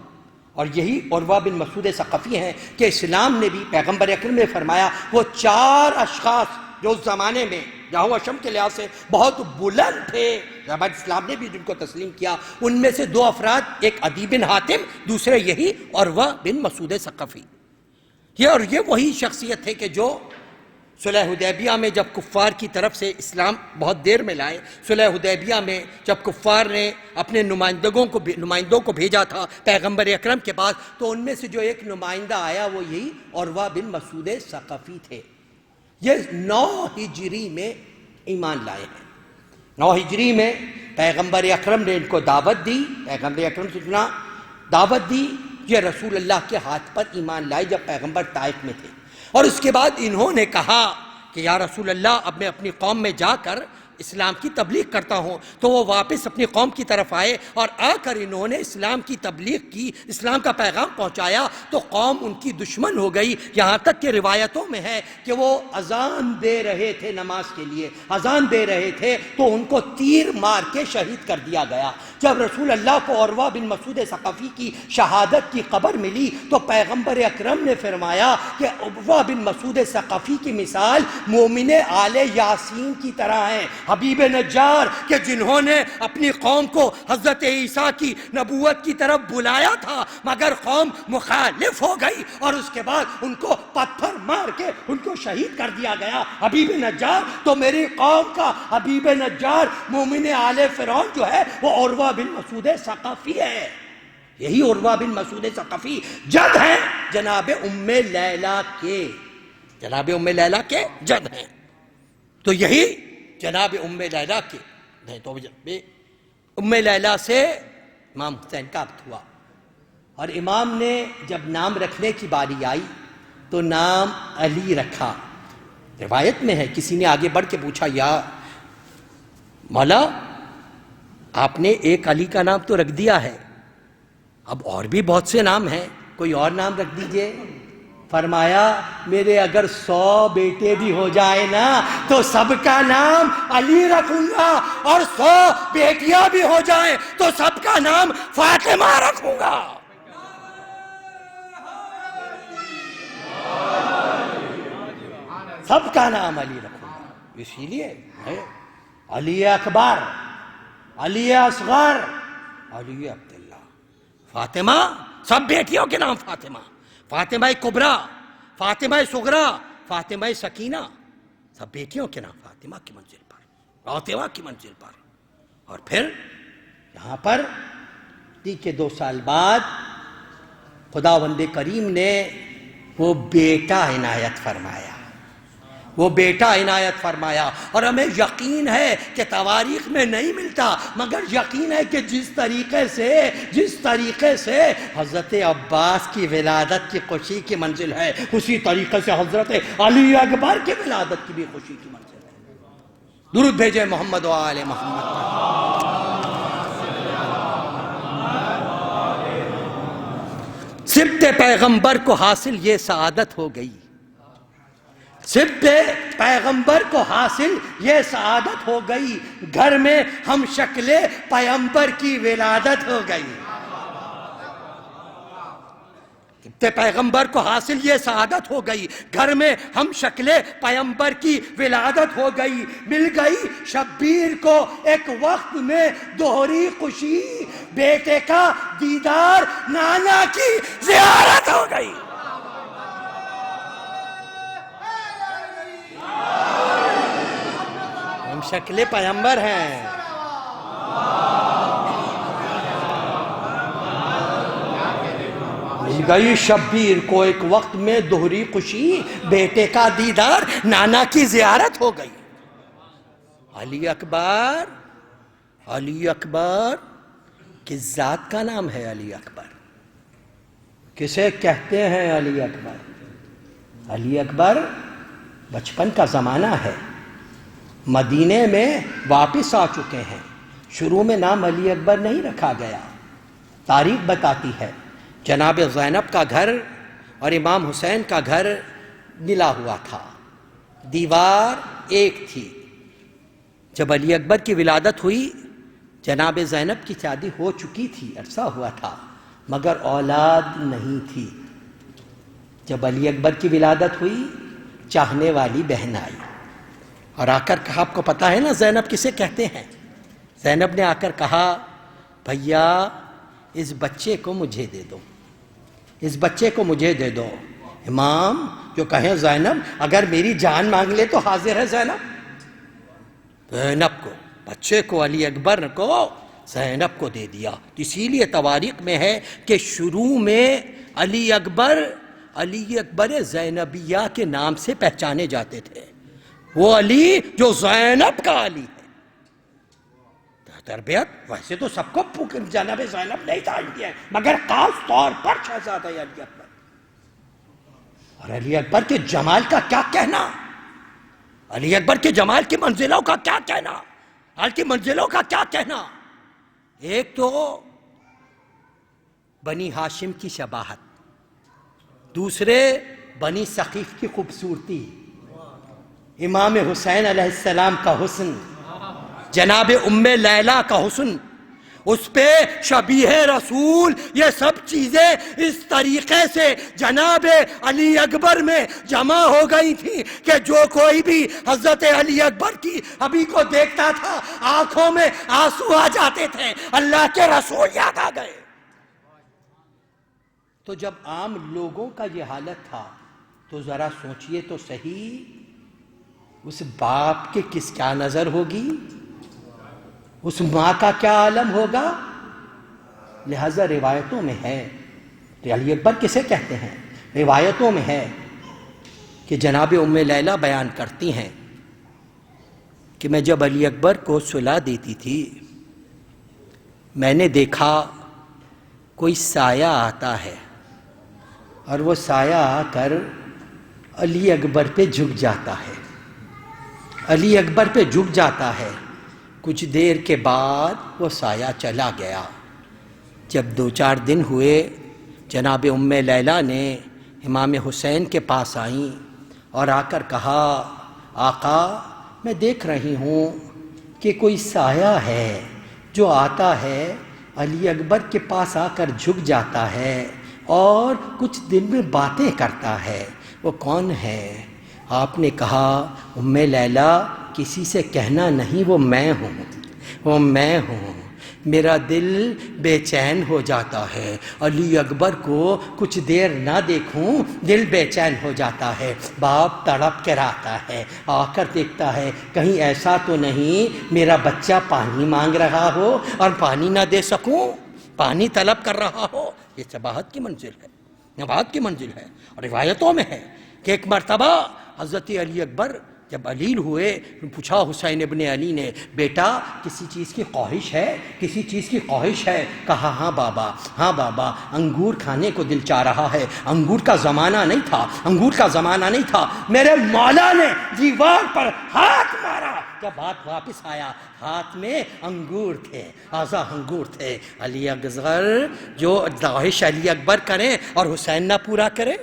اور یہی عروہ بن مسعود ثقفی ہیں کہ اسلام نے بھی، پیغمبر اکرم نے فرمایا وہ 4 اشخاص جو اس زمانے میں جاہ و حشم کے لحاظ سے بہت بلند تھے، جب اسلام نے بھی جن کو تسلیم کیا، ان میں سے 2 افراد، ایک عدی بن حاتم، دوسرے یہی عروہ بن مسعود ثقفی۔ یہ وہی شخصیت تھے کہ جو صلح حدیبیہ میں جب کفار کی طرف سے اسلام بہت دیر میں لائے، صلح حدیبیہ میں جب کفار نے اپنے نمائندوں کو بھیجا تھا پیغمبر اکرم کے پاس، تو ان میں سے جو ایک نمائندہ آیا وہ یہی عروہ بن مسعود ثقفی تھے۔ یہ 9 ہجری میں ایمان لائے ہیں۔ 9 ہجری میں پیغمبر اکرم نے ان کو دعوت دی، پیغمبر اکرم سے سنا دعوت دی، یہ رسول اللہ کے ہاتھ پر ایمان لائے جب پیغمبر طائف میں تھے، اور اس کے بعد انہوں نے کہا کہ یا رسول اللہ اب میں اپنی قوم میں جا کر اسلام کی تبلیغ کرتا ہوں۔ تو وہ واپس اپنی قوم کی طرف آئے، اور آ کر انہوں نے اسلام کی تبلیغ کی، اسلام کا پیغام پہنچایا، تو قوم ان کی دشمن ہو گئی، یہاں تک کہ روایتوں میں ہے کہ وہ اذان دے رہے تھے، نماز کے لیے اذان دے رہے تھے، تو ان کو تیر مار کے شہید کر دیا گیا۔ جب رسول اللہ کو عروہ بن مسعود ثقفی کی شہادت کی خبر ملی تو پیغمبر اکرم نے فرمایا کہ عروہ بن مسعود ثقفی کی مثال مومن آل یاسین کی طرح ہے، حبیب نجار کہ جنہوں نے اپنی قوم کو حضرت عیسیٰ کی نبوت کی طرف بلایا تھا، مگر قوم مخالف ہو گئی، اور اس کے بعد ان کو پتھر مار کے ان کو شہید کر دیا گیا۔ حبیب نجار تو میری قوم کا حبیب نجار مومن آل فرعون جو ہے وہ عروہ بن مسعود ثقفی ہے۔ یہی عروہ بن مسعود ثقفی جد ہیں جناب ام لیلہ کے، جناب ام لیلہ کے جد ہیں۔ تو یہی جناب ام لیلہ کے نہیں، تو ام لیلہ سے امام حسین کا عقد ہوا، اور امام نے جب نام رکھنے کی باری آئی تو نام علی رکھا۔ روایت میں ہے کسی نے آگے بڑھ کے پوچھا، یا مولا آپ نے ایک علی کا نام تو رکھ دیا ہے، اب اور بھی بہت سے نام ہیں، کوئی اور نام رکھ دیجئے۔ فرمایا میرے اگر 100 بیٹے بھی ہو جائے نا تو سب کا نام علی رکھوں گا، اور 100 بیٹیاں بھی ہو جائیں تو سب کا نام فاطمہ رکھوں گا۔ سب کا نام علی رکھوں گا۔ اسی لیے ہے علی اکبر، علی اصغر، علی عبداللہ، فاطمہ، سب بیٹیوں کے نام فاطمہ، فاطمہ کبریٰ، فاطمہ صغریٰ، فاطمہ سکینہ، سب بیٹیوں کے نام فاطمہ کی منزل پر، فاطمہ کی منزل پر۔ اور پھر یہاں پر 2 سال بعد خداوند کریم نے وہ بیٹا عنایت فرمایا، وہ بیٹا عنایت فرمایا۔ اور ہمیں یقین ہے کہ تواریخ میں نہیں ملتا، مگر یقین ہے کہ جس طریقے سے حضرت عباس کی ولادت کی خوشی کی منزل ہے، اسی طریقے سے حضرت علی اکبر کی ولادت کی بھی خوشی کی منزل ہے۔ درود بھیجے محمد و آل محمد۔ سبط پیغمبر کو حاصل یہ سعادت ہو گئی، سبط پیغمبر کو حاصل یہ سعادت ہو گئی، گھر میں ہم شکل پیغمبر کی ولادت ہو گئی۔ سبط پیغمبر کو حاصل یہ سعادت ہو گئی، گھر میں ہم شکل پیغمبر کی ولادت ہو گئی، مل گئی شبیر کو ایک وقت میں دوہری خوشی، بیٹے کا دیدار، نانا کی زیارت ہو گئی۔ ہم شکل پیغمبر ہیں۔ مل گئی شبیر کو ایک وقت میں دوہری خوشی، بیٹے کا دیدار، نانا کی زیارت ہو گئی۔ علی اکبر، علی اکبر کس ذات کا نام ہے؟ علی اکبر کسے کہتے ہیں؟ علی اکبر، علی اکبر بچپن کا زمانہ ہے، مدینے میں واپس آ چکے ہیں، شروع میں نام علی اکبر نہیں رکھا گیا۔ تاریخ بتاتی ہے جناب زینب کا گھر اور امام حسین کا گھر ملا ہوا تھا، دیوار ایک تھی۔ جب علی اکبر کی ولادت ہوئی، جناب زینب کی شادی ہو چکی تھی، عرصہ ہوا تھا، مگر اولاد نہیں تھی۔ جب علی اکبر کی ولادت ہوئی، چاہنے والی بہن آئی اور آ کر کہا، آپ کو پتا ہے نا زینب کسے کہتے ہیں؟ زینب نے آ کر کہا، بھیا اس بچے کو مجھے دے دو، اس بچے کو مجھے دے دو۔ امام جو کہیں زینب اگر میری جان مانگ لے تو حاضر ہے زینب۔ زینب کو، بچے کو، علی اکبر کو زینب کو دے دیا۔ اسی لیے تواریخ میں ہے کہ شروع میں علی اکبر زینبیہ کے نام سے پہچانے جاتے تھے، وہ علی جو زینب کا علی ہے۔ تربیت ویسے تو سب کو جناب زینب نہیں جانتی ہے، مگر خاص طور پر شہزادہ علی اکبر۔ اور علی اکبر کے جمال کا کیا کہنا، علی اکبر کے جمال کی منزلوں کا کیا کہنا، حال کی منزلوں کا کیا کہنا۔ ایک تو بنی ہاشم کی شباہت، دوسرے بنی ثقیف کی خوبصورتی، امام حسین علیہ السلام کا حسن، جناب ام لیلہ کا حسن، اس پہ شبیہ رسول، یہ سب چیزیں اس طریقے سے جناب علی اکبر میں جمع ہو گئی تھی کہ جو کوئی بھی حضرت علی اکبر کی ابھی کو دیکھتا تھا آنکھوں میں آنسو آ جاتے تھے، اللہ کے رسول یاد آ گئے۔ تو جب عام لوگوں کا یہ حالت تھا تو ذرا سوچئے تو صحیح، اس باپ کے کیا نظر ہوگی، اس ماں کا کیا عالم ہوگا۔ لہذا روایتوں میں ہے، علی اکبر کسے کہتے ہیں، روایتوں میں ہے کہ جناب ام لیلہ بیان کرتی ہیں کہ میں جب علی اکبر کو سلا دیتی تھی، میں نے دیکھا کوئی سایہ آتا ہے اور وہ سایہ آ کر علی اکبر پہ جھک جاتا ہے، علی اکبر پہ جھک جاتا ہے۔ کچھ دیر کے بعد وہ سایہ چلا گیا۔ جب 2-4 دن ہوئے، جناب ام لیلہ نے امام حسین کے پاس آئیں اور آ کر کہا، آقا میں دیکھ رہی ہوں کہ کوئی سایہ ہے جو آتا ہے، علی اکبر کے پاس آ کر جھک جاتا ہے اور کچھ دن میں باتیں کرتا ہے، وہ کون ہے؟ آپ نے کہا، ام لیلہ کسی سے کہنا نہیں، وہ میں ہوں، وہ میں ہوں۔ میرا دل بے چین ہو جاتا ہے، علی اکبر کو کچھ دیر نہ دیکھوں دل بے چین ہو جاتا ہے۔ باپ تڑپ کر آتا ہے، آ کر دیکھتا ہے کہیں ایسا تو نہیں میرا بچہ پانی مانگ رہا ہو اور پانی نہ دے سکوں، پانی طلب کر رہا ہو۔ یہ صباحت کی منزل ہے، نبات کی منزل ہے۔ اور روایتوں میں ہے کہ ایک مرتبہ حضرت علی اکبر جب علیل ہوئے، پوچھا حسین ابن علی نے، بیٹا کسی چیز کی خواہش ہے؟ کسی چیز کی خواہش ہے؟ کہا ہاں بابا، ہاں بابا، انگور کھانے کو دل چاہ رہا ہے۔ انگور کا زمانہ نہیں تھا، انگور کا زمانہ نہیں تھا۔ میرے مولا نے دیوار پر ہاتھ مارا، جب ہاتھ واپس آیا ہاتھ میں انگور تھے، تازہ انگور تھے۔ علی اکبر جو خواہش علی اکبر کریں اور حسین نہ پورا کرے،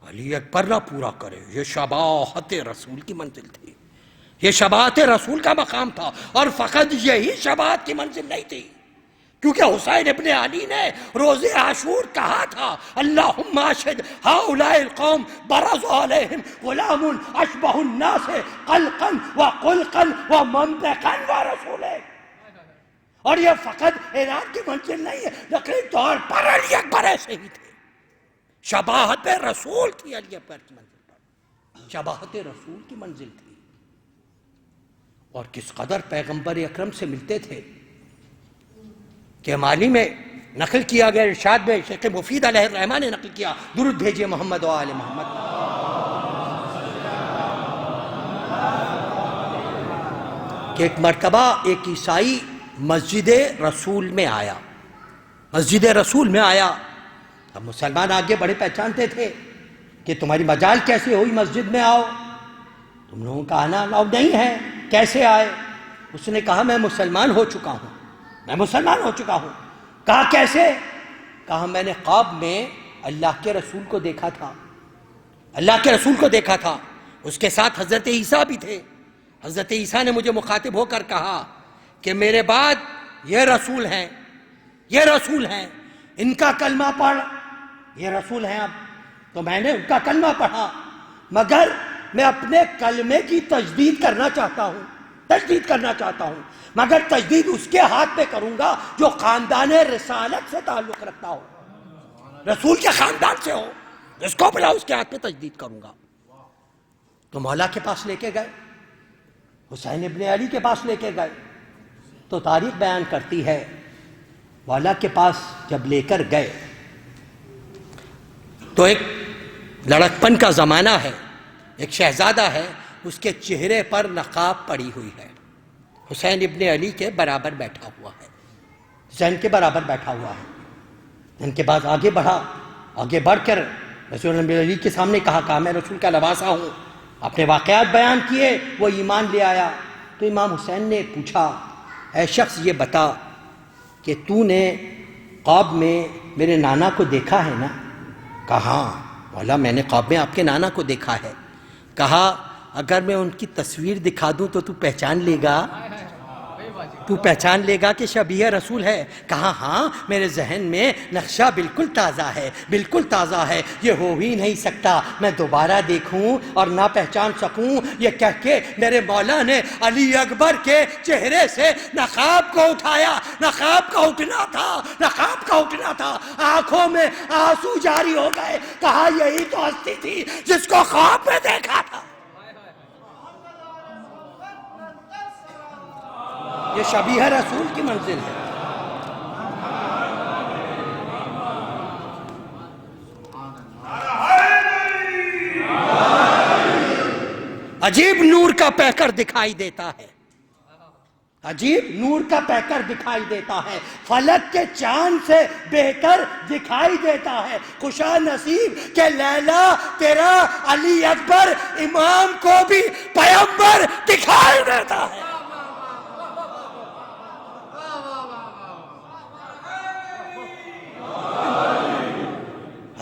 علی اکبر نہ پورا کرے، یہ شباہت رسول کی منزل تھی، یہ شباہت رسول کا مقام تھا۔ اور فقط یہی شباہت کی منزل نہیں تھی، کیونکہ حسین ابن علی نے روز عاشور کہا تھا، اللہم اشہد ہؤلاء القوم برز علیہم غلام اشبہ الناس خلقا وخلقا ومنطقا ورسولا۔ اور یہ فقط ایران کی منزل نہیں ہے، لیکن طور پر علی اکبر ایسے ہی تھے۔ شباہت رسول تھی علی اکبر کی منزل پر، شباہت رسول کی منزل تھی۔ اور کس قدر پیغمبر اکرم سے ملتے تھے کہ مالی میں نقل کیا گیا، ارشاد میں شیخ مفید علیہ الرحمہ نے نقل کیا، درود بھیجئے محمد و آل محمد۔ کہ ایک مرتبہ ایک عیسائی مسجد رسول میں آیا، مسجد رسول میں آیا۔ اب مسلمان آگے بڑے پہچانتے تھے کہ تمہاری مجال کیسے ہوئی مسجد میں آؤ؟ تم لوگوں کا آنا الاؤ نہیں ہے، کیسے آئے؟ اس نے کہا میں مسلمان ہو چکا ہوں، میں مسلمان ہو چکا ہوں۔ کہا کیسے؟ کہا میں نے خواب میں اللہ کے رسول کو دیکھا تھا، اللہ کے رسول کو دیکھا تھا، اس کے ساتھ حضرت عیسیٰ بھی تھے۔ حضرت عیسیٰ نے مجھے مخاطب ہو کر کہا کہ میرے بعد یہ رسول ہیں، یہ رسول ہیں، ان کا کلمہ پڑھ، یہ رسول ہیں اب۔ تو میں نے ان کا کلمہ پڑھا، مگر میں اپنے کلمے کی تجدید کرنا چاہتا ہوں، تجدید کرنا چاہتا ہوں، مگر تجدید اس کے ہاتھ پہ کروں گا جو خاندان رسالت سے تعلق رکھتا ہو، رسول کے خاندان سے ہو، جس کو بلا اس کے ہاتھ پہ تجدید کروں گا۔ تو مولا کے پاس لے کے گئے، حسین ابن علی کے پاس لے کے گئے۔ تو تاریخ بیان کرتی ہے مولا کے پاس جب لے کر گئے تو ایک لڑکپن کا زمانہ ہے، ایک شہزادہ ہے، اس کے چہرے پر نقاب پڑی ہوئی ہے، حسین ابن علی کے برابر بیٹھا ہوا ہے، حسین کے برابر بیٹھا ہوا ہے۔ ان کے بعد آگے بڑھا، آگے بڑھ کر رسول ابن علی کے سامنے کہا میں رسول کا لباسا ہوں، اپنے واقعات بیان کیے، وہ ایمان لے آیا۔ تو امام حسین نے پوچھا، اے شخص یہ بتا کہ تو نے خواب میں میرے نانا کو دیکھا ہے نا؟ کہا ہاں مولا میں نے خواب میں آپ کے نانا کو دیکھا ہے۔ کہا اگر میں ان کی تصویر دکھا دوں تو پہچان لے گا؟ تو پہچان لے گا کہ شبیہ رسول ہے؟ کہا ہاں میرے ذہن میں نقشہ بالکل تازہ ہے، بالکل تازہ ہے، یہ ہو ہی نہیں سکتا میں دوبارہ دیکھوں اور نہ پہچان سکوں۔ یہ کہہ کے میرے مولا نے علی اکبر کے چہرے سے نقاب کو اٹھایا، نقاب کا اٹھنا تھا، نقاب کا اٹھنا تھا، آنکھوں میں آنسو جاری ہو گئے۔ کہا یہی تو ہستی تھی جس کو خواب میں دیکھا تھا۔ یہ شبیہ رسول کی منزل ہے۔ عجیب نور کا پیکر دکھائی دیتا ہے، عجیب نور کا پیکر دکھائی دیتا ہے، فلک کے چاند سے بہتر دکھائی دیتا ہے، خوشا نصیب کہ لیلا تیرا علی اکبر امام کو بھی پیغمبر دکھائی دیتا ہے۔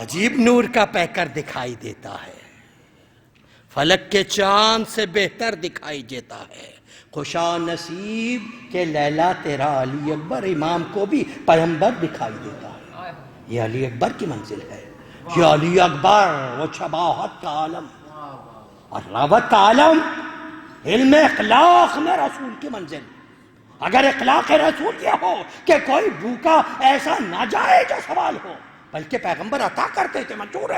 عجیب نور کا پیکر دکھائی دیتا ہے، فلک کے چاند سے بہتر دکھائی دیتا ہے، خوشا نصیب کہ لیلا تیرا علی اکبر امام کو بھی پیغمبر دکھائی دیتا ہے۔ یہ علی اکبر کی منزل ہے، یہ علی اکبر وہ شباہت کا عالم اور راوت کا عالم، علم اخلاق میں رسول کی منزل۔ اگر اخلاق رسول یہ ہو کہ کوئی بھوکا ایسا نہ جائے جو سوال ہو، بلکہ پیغمبر عطا کرتے تھے، مشہور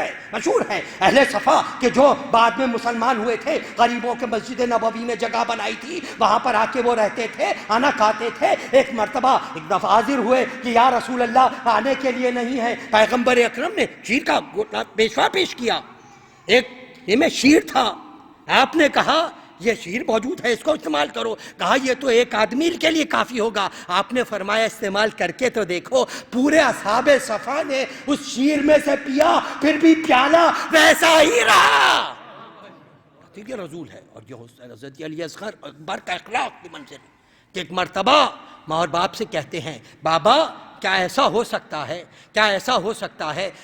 ہے اہل صفا کہ جو بعد میں مسلمان ہوئے تھے، غریبوں کے مسجد نبوی میں جگہ بنائی تھی، وہاں پر آ کے وہ رہتے تھے، آنا کھاتے تھے۔ ایک مرتبہ ایک دفعہ حاضر ہوئے کہ یا رسول اللہ آنے کے لیے نہیں ہے، پیغمبر اکرم نے شیر کا پیشوا پیش کیا، ایک میں شیر تھا، آپ نے کہا یہ شیر موجود ہے، اس کو استعمال کرو، کہا یہ تو ایک آدمی کے لیے کافی ہوگا، آپ نے فرمایا استعمال کر کے تو دیکھو، پورے اصحاب صفا نے اس شیر میں سے پیا، پھر بھی پیالہ ویسا ہی رہا۔ یہ رسول ہے، اور یہ حضرت علی اصغر اکبر کا اخلاق کی منزل ہے کہ ایک مرتبہ ماں اور باپ سے کہتے ہیں، بابا کیا ایسا ہو سکتا ہے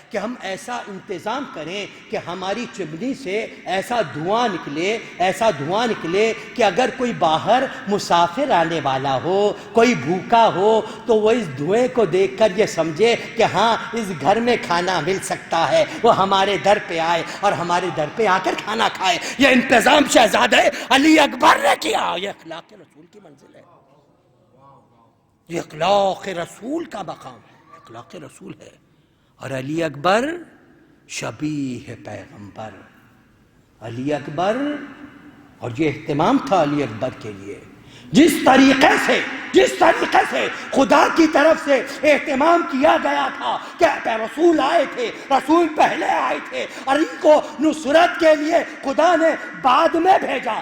کہ ہم ایسا انتظام کریں کہ ہماری چمنی سے ایسا دھواں نکلے کہ اگر کوئی باہر مسافر آنے والا ہو، کوئی بھوکا ہو، تو وہ اس دھوئیں کو دیکھ کر یہ سمجھے کہ ہاں اس گھر میں کھانا مل سکتا ہے، وہ ہمارے در پہ آئے اور ہمارے در پہ آ کر کھانا کھائے۔ یہ انتظام شہزادہ علی اکبر نے کیا، یہ اخلاق رسول کی منزل ہے، یہ اخلاق رسول کا مقام ہے، اخلاق رسول ہے۔ اور علی اکبر شبیہ پیغمبر، علی اکبر، اور یہ اہتمام تھا علی اکبر کے لیے، جس طریقے سے خدا کی طرف سے اہتمام کیا گیا تھا کہ رسول آئے تھے، رسول پہلے آئے تھے، علی کو نصرت کے لیے خدا نے بعد میں بھیجا،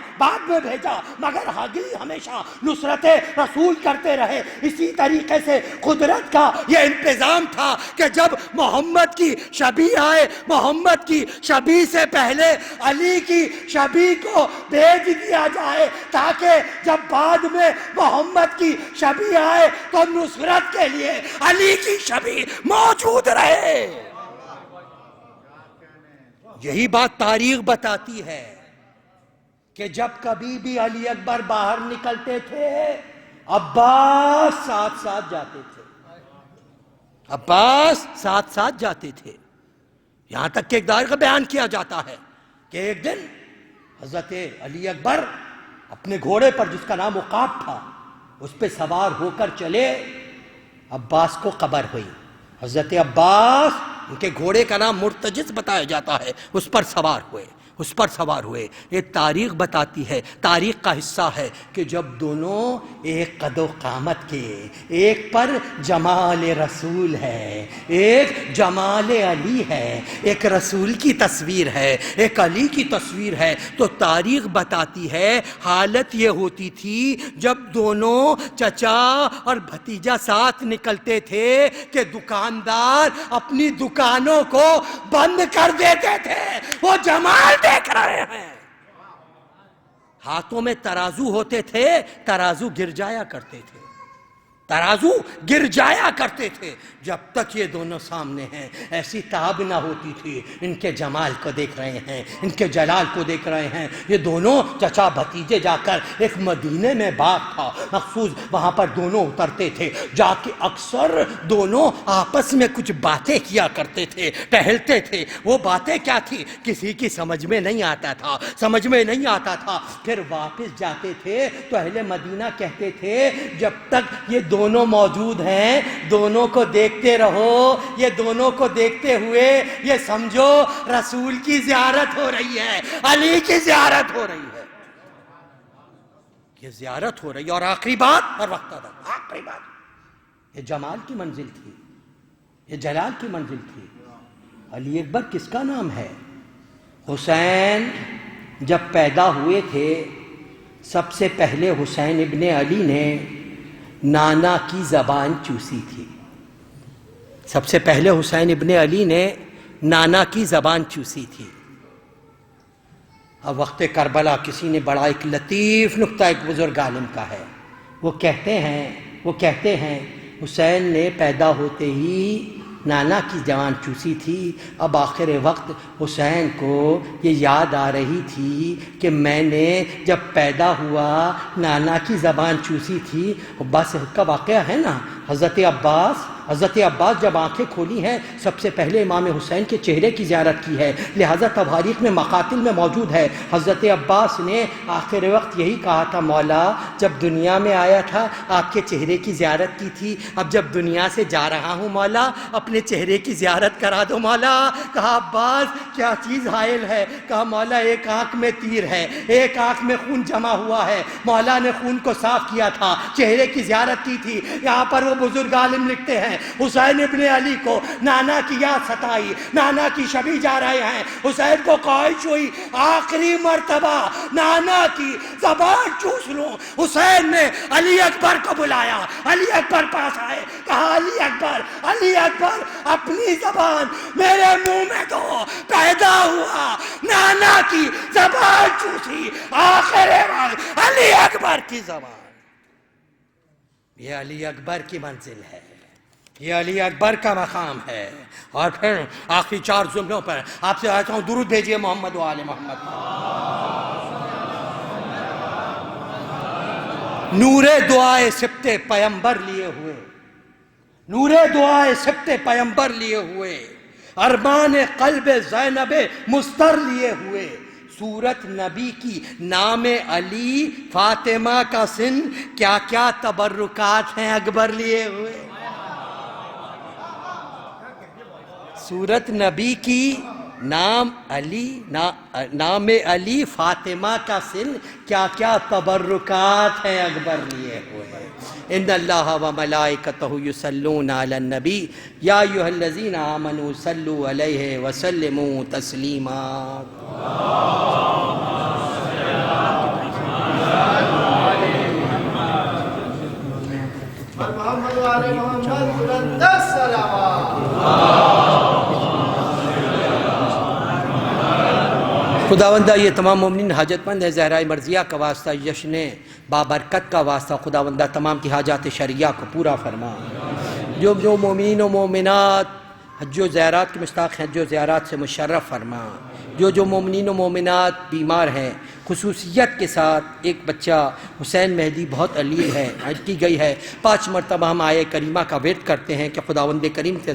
مگر علی ہمیشہ نصرت رسول کرتے رہے۔ اسی طریقے سے قدرت کا یہ انتظام تھا کہ جب محمد کی شبیہ آئے، محمد کی شبیہ سے پہلے علی کی شبیہ کو بھیج دیا جائے، تاکہ جب بعد میں محمد کی شبیہ آئے تو نصرت کے لیے علی کی شبیہ موجود رہے۔ یہی بات تاریخ بتاتی ہے کہ جب کبھی بھی علی اکبر باہر نکلتے تھے، عباس ساتھ جاتے تھے، یہاں تک کہ ایک دائر کا بیان کیا جاتا ہے کہ ایک دن حضرت علی اکبر اپنے گھوڑے پر، جس کا نام عقاب تھا، اس پہ سوار ہو کر چلے، عباس کو خبر ہوئی، حضرت عباس، ان کے گھوڑے کا نام مرتجز بتایا جاتا ہے، اس پر سوار ہوئے۔ یہ تاریخ بتاتی ہے، تاریخ کا حصہ ہے کہ جب دونوں ایک قد و قامت کے، ایک پر جمال رسول ہے، ایک جمال علی ہے، ایک رسول کی تصویر ہے، ایک علی کی تصویر ہے، تو تاریخ بتاتی ہے حالت یہ ہوتی تھی جب دونوں چچا اور بھتیجا ساتھ نکلتے تھے کہ دکاندار اپنی دکانوں کو بند کر دیتے تھے، وہ جمال دیکھ رہے ہیں۔ ہاتھوں میں ترازو ہوتے تھے، ترازو گر جایا کرتے تھے، جب تک یہ دونوں سامنے ہیں ایسی تاب نہ ہوتی تھی، ان کے جمال کو دیکھ رہے ہیں، ان کے جلال کو دیکھ رہے ہیں۔ یہ دونوں چچا بھتیجے جا کر، ایک مدینے میں باغ تھا مخصوص، وہاں پر دونوں اترتے تھے، جا کے اکثر دونوں آپس میں کچھ باتیں کیا کرتے تھے، ٹہلتے تھے۔ وہ باتیں کیا تھی کسی کی سمجھ میں نہیں آتا تھا، پھر واپس جاتے تھے تو اہل مدینہ کہتے تھے جب تک یہ دونوں موجود ہیں دونوں کو دیکھتے رہو، یہ دونوں کو دیکھتے ہوئے یہ سمجھو رسول کی زیارت ہو رہی ہے، علی کی زیارت ہو رہی ہے، یہ زیارت ہو رہی ہے۔ اور آخری بات، یہ جمال کی منزل تھی، یہ جلال کی منزل تھی۔ علی اکبر کس کا نام ہے؟ حسین جب پیدا ہوئے تھے سب سے پہلے حسین ابن علی نے نانا کی زبان چوسی تھی. سب سے پہلے حسین ابن علی نے نانا کی زبان چوسی تھی. اب وقت کربلا کسی نے بڑا ایک لطیف نکتہ ایک بزرگ عالم کا ہے. وہ کہتے ہیں حسین نے پیدا ہوتے ہی نانا کی زبان چوسی تھی. اب آخر وقت حسین کو یہ یاد آ رہی تھی کہ میں نے جب پیدا ہوا نانا کی زبان چوسی تھی. عباس کا واقعہ ہے نا، حضرت عباس جب آنکھیں کھولی ہیں سب سے پہلے امام حسین کے چہرے کی زیارت کی ہے. لہٰذا تواریخ میں مقاتل میں موجود ہے. حضرت عباس نے آخر وقت یہی کہا تھا، مولا جب دنیا میں آیا تھا آپ کے چہرے کی زیارت کی تھی، اب جب دنیا سے جا رہا ہوں مولا اپنے چہرے کی زیارت کرا دو مولا. کہا عباس کیا چیز حائل ہے؟ کہا مولا ایک آنکھ میں تیر ہے، ایک آنکھ میں خون جمع ہوا ہے. مولا نے خون کو صاف کیا تھا، چہرے کی زیارت کی تھی. یہاں پر وہ بزرگ عالم لکھتے ہیں حسین ابن علی کو نانا کی یاد ستائی، نانا کی شبی جا رہے ہیں. حسین کو خواہش ہوئی آخری مرتبہ نانا کی زبان چوس لوں. حسین نے علی اکبر کو بلایا، علی اکبر پاس آئے. کہا علی اکبر اپنی زبان میرے منہ میں دو. پیدا ہوا نانا کی زبان چوسی، آخر وقت علی اکبر کی زبان. یہ علی اکبر کی منزل ہے، یہ علی اکبر کا مقام ہے. اور پھر آخری 4 جملوں پر آپ سے آتا ہوں درود بھیجیے محمد و آل محمد. نور دعائے سبت پیمبر لیے ہوئے، نور دعائے سبت پیمبر لیے ہوئے، ارمان قلب زینب مستر لیے ہوئے، صورت نبی کی نام علی فاطمہ کا سن، کیا کیا تبرکات ہیں اکبر لیے ہوئے. صورت نبی کی نام علی فاطمہ کا سن، کیا کیا تبرکات ہیں اکبر لیے ہوئے. ان اللہ و ملائکتہ یصلون علی النبی یا ایھا الذین آمنوا صلوا علیہ وسلموا تسلیما. محمد و آل محمد بلند الصلوات. خداوندہ یہ تمام مومنین حاجت مند ہے، زہرائے مرضیہ کا واسطہ، جشن بابرکت کا واسطہ خداوندہ تمام کی حاجات شرعیہ کو پورا فرما. جو مومنین و مومنات حج و زیارات کے مشتاق ہیں حج و زیارات سے مشرف فرما. جو مومنین و مومنات بیمار ہیں، خصوصیت کے ساتھ ایک بچہ حسین مہدی بہت علیل ہے، عید کی گئی ہے. 5 مرتبہ ہم آیے کریمہ کا ورد کرتے ہیں کہ خداوند کریم سے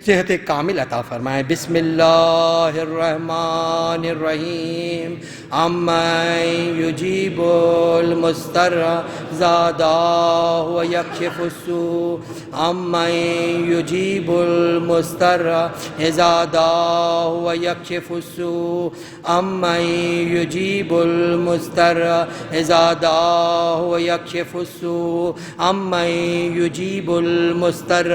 صحت کامل عطا فرمائے. بسم اللہ الرحمن الرحیم. امن یجیب المضطر اذا دعاه ویکشف السوء. امن یجیب المضطر اذا دعاه ویکشف السوء. امن یجیب المضطر اذا دعاه ویکشف السوء. امن یجیب المضطر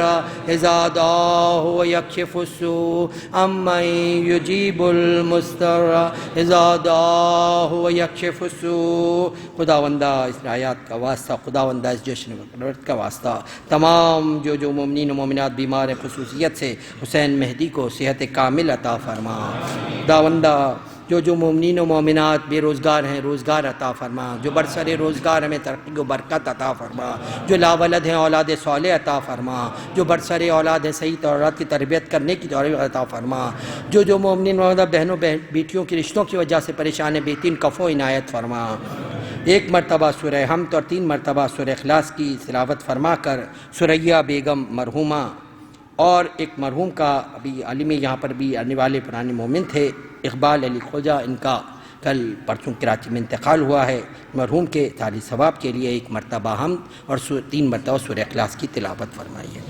اذا دعاه ویکشف السوء. امن یجیب المضطر اذا دعاه ویکشف السوء. خداوندہ اس آیات کا واسطہ، خداوندہ اس جشن کا واسطہ، تمام جو مومنین و مومنات بیمار ہیں خصوصیت سے حسین مہدی کو صحت کامل عطا فرما. خداوندہ جو مومنین و مومنات بے روزگار ہیں روزگار عطا فرما. جو برسر روزگار ہمیں ترقی و برکت عطا فرما. جو لاولد ہیں اولاد صالح عطا فرما. جو برسر اولاد ہیں صحیح اولاد کی تربیت کرنے کی توفیق عطا فرما. جو مومنین و مومنات بہنوں بیٹیوں کی رشتوں کی وجہ سے پریشان ہیں بہترین کفو عنایت فرما. 1 مرتبہ سورہ حمد اور 3 مرتبہ سورہ اخلاص کی تلاوت فرما کر سریہ بیگم مرحومہ اور ایک مرحوم کا ابھی عالمی یہاں پر بھی آنے والے پرانے مومن تھے اقبال علی خوجہ، ان کا کل پرسوں کراچی میں انتقال ہوا ہے. مرحوم کے تعالی ثواب کے لیے 1 مرتبہ حمد اور 3 مرتبہ سورہ اخلاص کی تلاوت فرمائیے.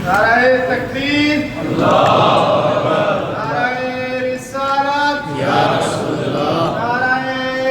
نعرہ تکبیر